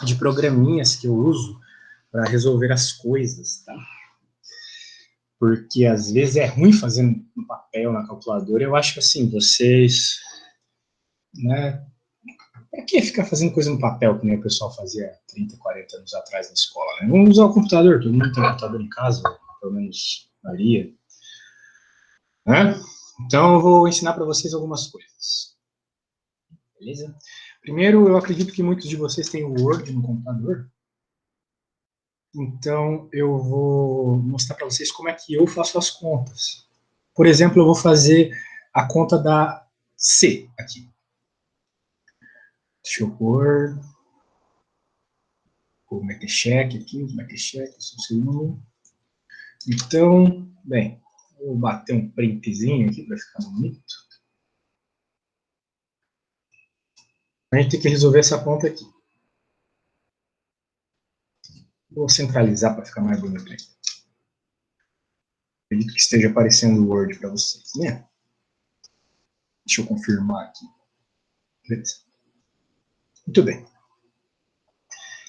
de programinhas que eu uso para resolver as coisas, tá? Porque às vezes é ruim fazer no papel, na calculadora. Eu acho que assim, vocês, né? Para que ficar fazendo coisa no papel, que nem o pessoal fazia 30, 40 anos atrás na escola, né? Vamos usar o computador, todo mundo tem computador em casa, pelo menos a maioria, né? Então eu vou ensinar para vocês algumas coisas. Beleza? Primeiro, eu acredito que muitos de vocês têm o Word no computador. Então, eu vou mostrar para vocês como é que eu faço as contas. Por exemplo, eu vou fazer a conta da C aqui. Deixa eu pôr. Vou meter cheque aqui, meter cheque, segundo. Então, bem, vou bater um printzinho aqui para ficar bonito. A gente tem que resolver essa conta aqui. Vou centralizar para ficar mais bonito aqui. Acredito que esteja aparecendo o Word para vocês, né? Deixa eu confirmar aqui. Beleza. Muito bem.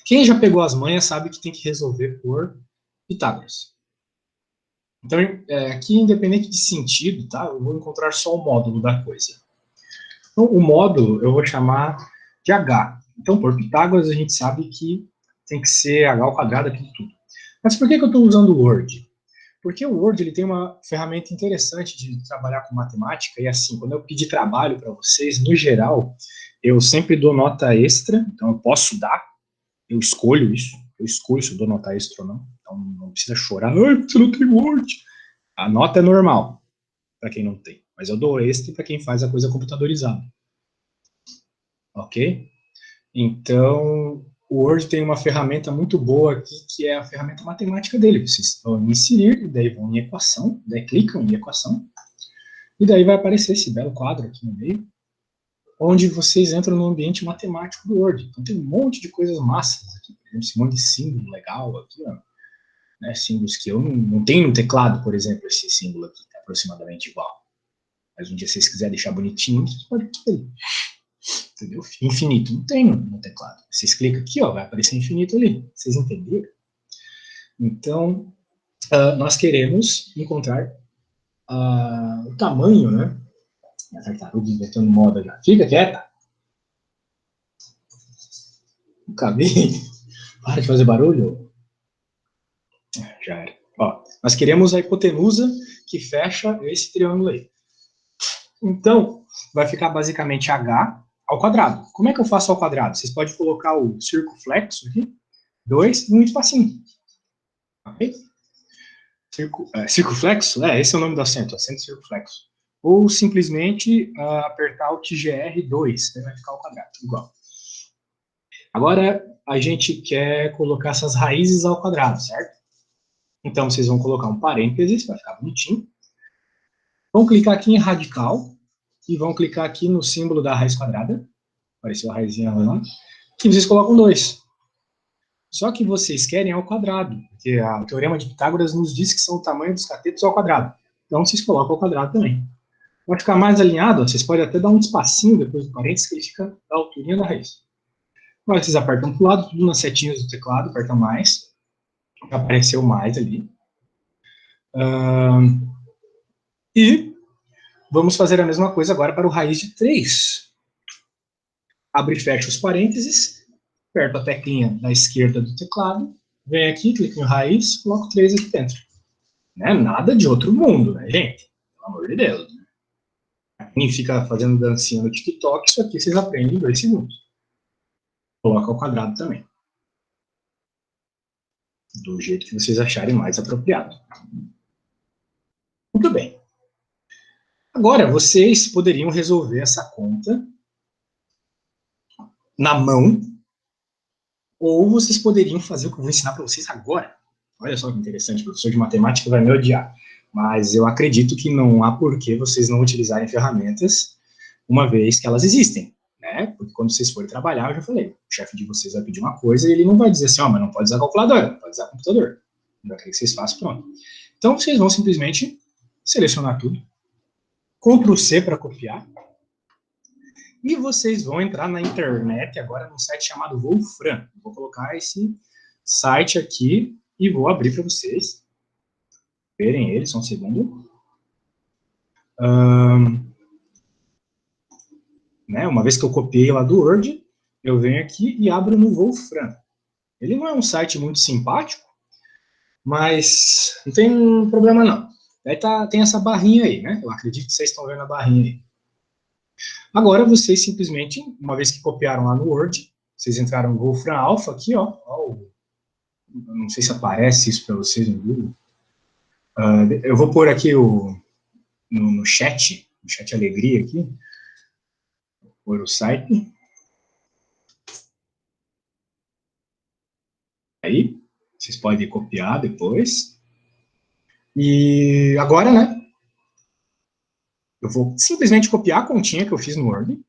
Quem já pegou as manhas sabe que tem que resolver por Pitágoras. Então, aqui, independente de sentido, tá? Eu vou encontrar só o módulo da coisa. Então, o módulo eu vou chamar de H. Então, por Pitágoras, a gente sabe que tem que ser H ao quadrado aqui de tudo. Mas por que eu estou usando o Word? Porque o Word ele tem uma ferramenta interessante de trabalhar com matemática, e assim, quando eu pedir trabalho para vocês, no geral, eu sempre dou nota extra, então eu posso dar, eu escolho isso, eu escolho se eu dou nota extra ou não, então não precisa chorar, ai, você não tem Word. A nota é normal, para quem não tem, mas eu dou extra para quem faz a coisa computadorizada. ok? Então, o Word tem uma ferramenta muito boa aqui, que é a ferramenta matemática dele. Vocês vão inserir, e daí vão em equação, daí clicam em equação, e daí vai aparecer esse belo quadro aqui no meio, onde vocês entram no ambiente matemático do Word. Então tem um monte de coisas massas aqui, por exemplo, esse monte de símbolo legal aqui, ó, né, símbolos que eu não tenho no teclado, por exemplo, esse símbolo aqui, é aproximadamente igual. Mas um dia, se vocês quiserem deixar bonitinho, vocês podem ter. Entendeu? Infinito, não tem no teclado. Vocês clicam aqui, ó, vai aparecer infinito ali. Vocês entenderam? Então, nós queremos encontrar o tamanho, né? A tartaruga inventando moda já. Fica quieta. Acabei. Para de fazer barulho. Já era. Ó, nós queremos a hipotenusa que fecha esse triângulo aí. Então, vai ficar basicamente h ao quadrado. Como é que eu faço ao quadrado? Vocês podem colocar o circunflexo aqui, 2, e um espacinho. Ok? Circunflexo? Esse é o nome do acento circunflexo. Ou simplesmente apertar o TGR2, vai ficar ao quadrado, igual. Agora, a gente quer colocar essas raízes ao quadrado, certo? Então, vocês vão colocar um parênteses, vai ficar bonitinho. Vão clicar aqui em radical, e vão clicar aqui no símbolo da raiz quadrada, apareceu a raizinha lá, e vocês colocam 2. Só que vocês querem ao quadrado, porque o teorema de Pitágoras nos diz que são o tamanho dos catetos ao quadrado. Então, vocês colocam ao quadrado também. Para ficar mais alinhado, vocês podem até dar um espacinho depois do parênteses, que ele fica da alturinha da raiz. Agora, vocês apertam para o lado, tudo nas setinhas do teclado, apertam mais, apareceu mais ali. E vamos fazer a mesma coisa agora para o raiz de 3. Abre e fecha os parênteses, aperta a teclinha da esquerda do teclado, vem aqui, clica em raiz, coloca 3 aqui dentro. Né? Nada de outro mundo, né, gente? Pelo amor de Deus. Quem fica fazendo dancinha no TikTok, isso aqui vocês aprendem em 2 segundos. Coloca ao quadrado também. Do jeito que vocês acharem mais apropriado. Muito bem. Agora, vocês poderiam resolver essa conta na mão, ou vocês poderiam fazer o que eu vou ensinar para vocês agora. Olha só que interessante, o professor de matemática vai me odiar. Mas eu acredito que não há por que vocês não utilizarem ferramentas, uma vez que elas existem, né? Porque quando vocês forem trabalhar, eu já falei, o chefe de vocês vai pedir uma coisa e ele não vai dizer assim, mas não pode usar calculadora, não pode usar computador. Ele vai querer que vocês façam, pronto. Então, vocês vão simplesmente selecionar tudo, Ctrl C para copiar, e vocês vão entrar na internet agora num site chamado Wolfram. Vou colocar esse site aqui e vou abrir para vocês verem ele, só um segundo. Né, uma vez que eu copiei lá do Word, eu venho aqui e abro no Wolfram. Ele não é um site muito simpático, mas não tem problema não. Aí tem essa barrinha aí, né? Eu acredito que vocês estão vendo a barrinha aí. Agora, vocês simplesmente, uma vez que copiaram lá no Word, vocês entraram no Wolfram Alpha aqui, ó. Não sei se aparece isso para vocês no Google. Eu vou pôr aqui no chat Alegria aqui. Vou pôr o site. Aí, vocês podem copiar depois. E agora, né? Eu vou simplesmente copiar a continha que eu fiz no Word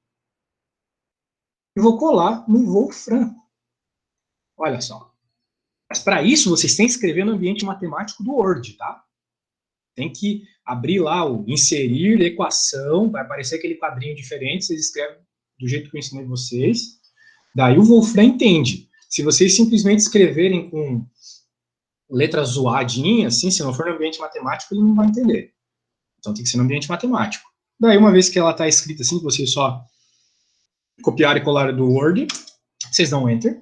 e vou colar no Wolfram. Olha só. Mas para isso, vocês têm que escrever no ambiente matemático do Word, tá? Tem que abrir lá o inserir equação, vai aparecer aquele quadrinho diferente, vocês escrevem do jeito que eu ensinei vocês. Daí o Wolfram entende. Se vocês simplesmente escreverem com letras zoadinhas, assim, se não for no ambiente matemático, ele não vai entender. Então tem que ser no ambiente matemático. Daí, uma vez que ela está escrita assim, vocês só copiaram e colaram do Word, vocês dão Enter.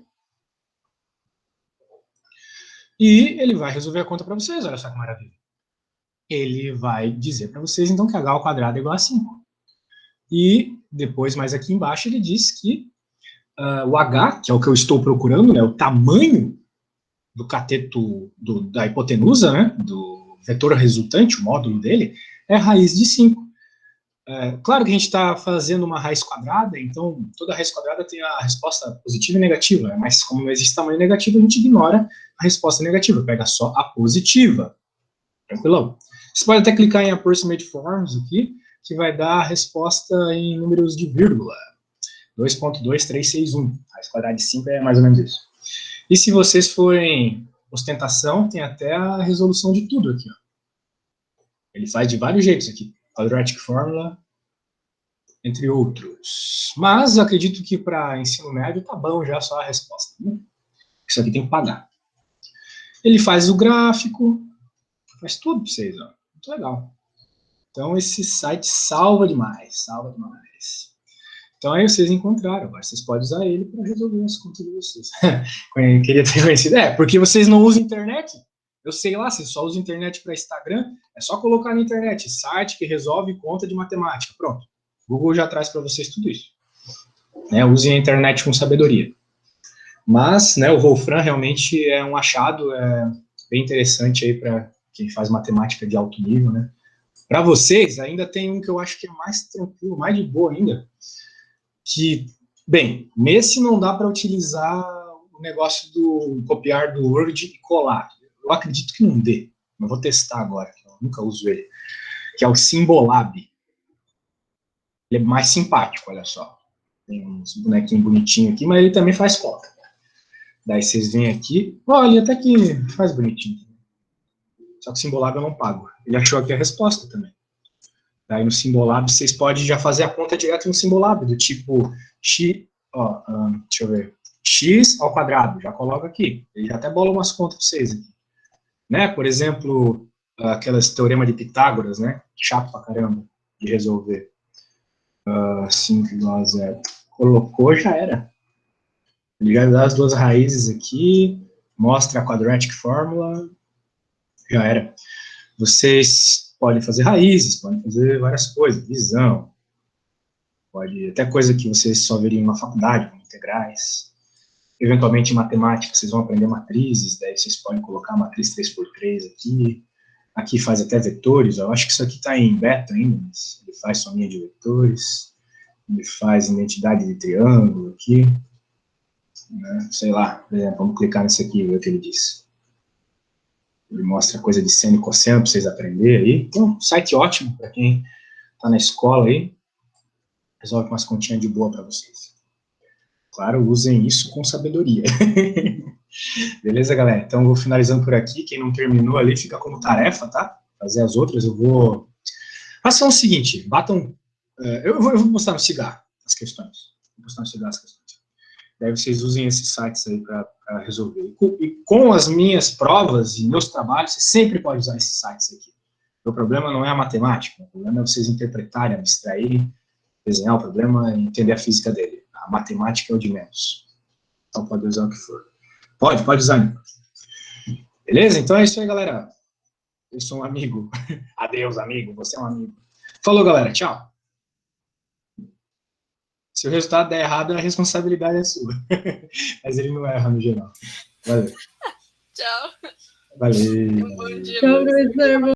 E ele vai resolver a conta para vocês, olha só que maravilha. Ele vai dizer para vocês, então, que h ao quadrado é igual a 5. E depois, mais aqui embaixo, ele diz que o h, que é o que eu estou procurando, né, o tamanho do cateto da hipotenusa, né, do vetor resultante, o módulo dele, é raiz de 5. Claro que a gente está fazendo uma raiz quadrada, então toda raiz quadrada tem a resposta positiva e negativa, né? Mas como não existe tamanho negativo, a gente ignora a resposta negativa, pega só a positiva. Tranquilão? Você pode até clicar em Approximate Forms aqui, que vai dar a resposta em números de vírgula. 2.2361. Raiz quadrada de 5 é mais ou menos isso. E se vocês forem ostentação, tem até a resolução de tudo aqui. Ó. Ele faz de vários jeitos aqui. Quadratic Formula, entre outros. Mas eu acredito que para ensino médio tá bom já só a resposta. Né? Isso aqui tem que pagar. Ele faz o gráfico, faz tudo para vocês. Ó. Muito legal. Então esse site salva demais, salva demais. Então aí vocês encontraram, agora vocês podem usar ele para resolver as contas de vocês. Queria ter conhecido. Porque vocês não usam internet? Eu sei lá, vocês só usam internet para Instagram, é só colocar na internet, site que resolve conta de matemática. Pronto. O Google já traz para vocês tudo isso. Né, usem a internet com sabedoria. Mas, né, o Wolfram realmente é um achado bem interessante aí para quem faz matemática de alto nível, né? Para vocês, ainda tem um que eu acho que é mais tranquilo, mais de boa ainda, que, bem, nesse não dá para utilizar o negócio do copiar do Word e colar. Eu acredito que não dê, mas vou testar agora, eu nunca uso ele, que é o Symbolab. Ele é mais simpático, olha só. Tem uns bonequinhos bonitinhos aqui, mas ele também faz conta. Daí vocês vêm aqui, olha, até que faz bonitinho. Só que o Symbolab eu não pago. Ele achou aqui a resposta também. Daí no Symbolab vocês podem já fazer a conta direto no Symbolab, do tipo x, deixa eu ver, x ao quadrado, já coloca aqui. Ele já até bola umas contas para vocês aqui. Né? Por exemplo, aquelas teorema de Pitágoras, né? Chato pra caramba de resolver. 5 igual a 0. Colocou, já era. Ele já dá as duas raízes aqui, mostra a quadratic formula, já era. Vocês podem fazer raízes, podem fazer várias coisas, visão, pode até coisa que vocês só veriam na faculdade, como integrais. Eventualmente em matemática, vocês vão aprender matrizes, daí vocês podem colocar a matriz 3x3 aqui. Aqui faz até vetores, eu acho que isso aqui está em beta ainda, mas ele faz sominha de vetores, ele faz identidade de triângulo aqui, né? Sei lá, por exemplo, vamos clicar nesse aqui e ver o que ele diz. Ele mostra coisa de seno e cosseno para vocês aprenderem aí. Então, site ótimo para quem está na escola aí, resolve umas continhas de boa para vocês. Claro, usem isso com sabedoria. Beleza, galera? Então, eu vou finalizando por aqui. Quem não terminou ali, fica como tarefa, tá? Fazer as outras, eu vou... Façam o seguinte, batam... eu vou postar no Cigar as questões. Vou postar no Cigar as questões. Daí vocês usem esses sites aí para resolver. E com as minhas provas e meus trabalhos, você sempre pode usar esses sites aqui. O problema não é a matemática, o problema é vocês interpretarem, abstraírem, desenhar. O problema é entender a física dele. A matemática é o de menos. Então pode usar o que for. Pode usar. Beleza? Então é isso aí, galera. Eu sou um amigo. Adeus, amigo. Você é um amigo. Falou, galera. Tchau. Se o resultado der errado, a responsabilidade é sua. Mas ele não erra no geral. Valeu. Tchau. Valeu. Bom dia. Tchau, professor.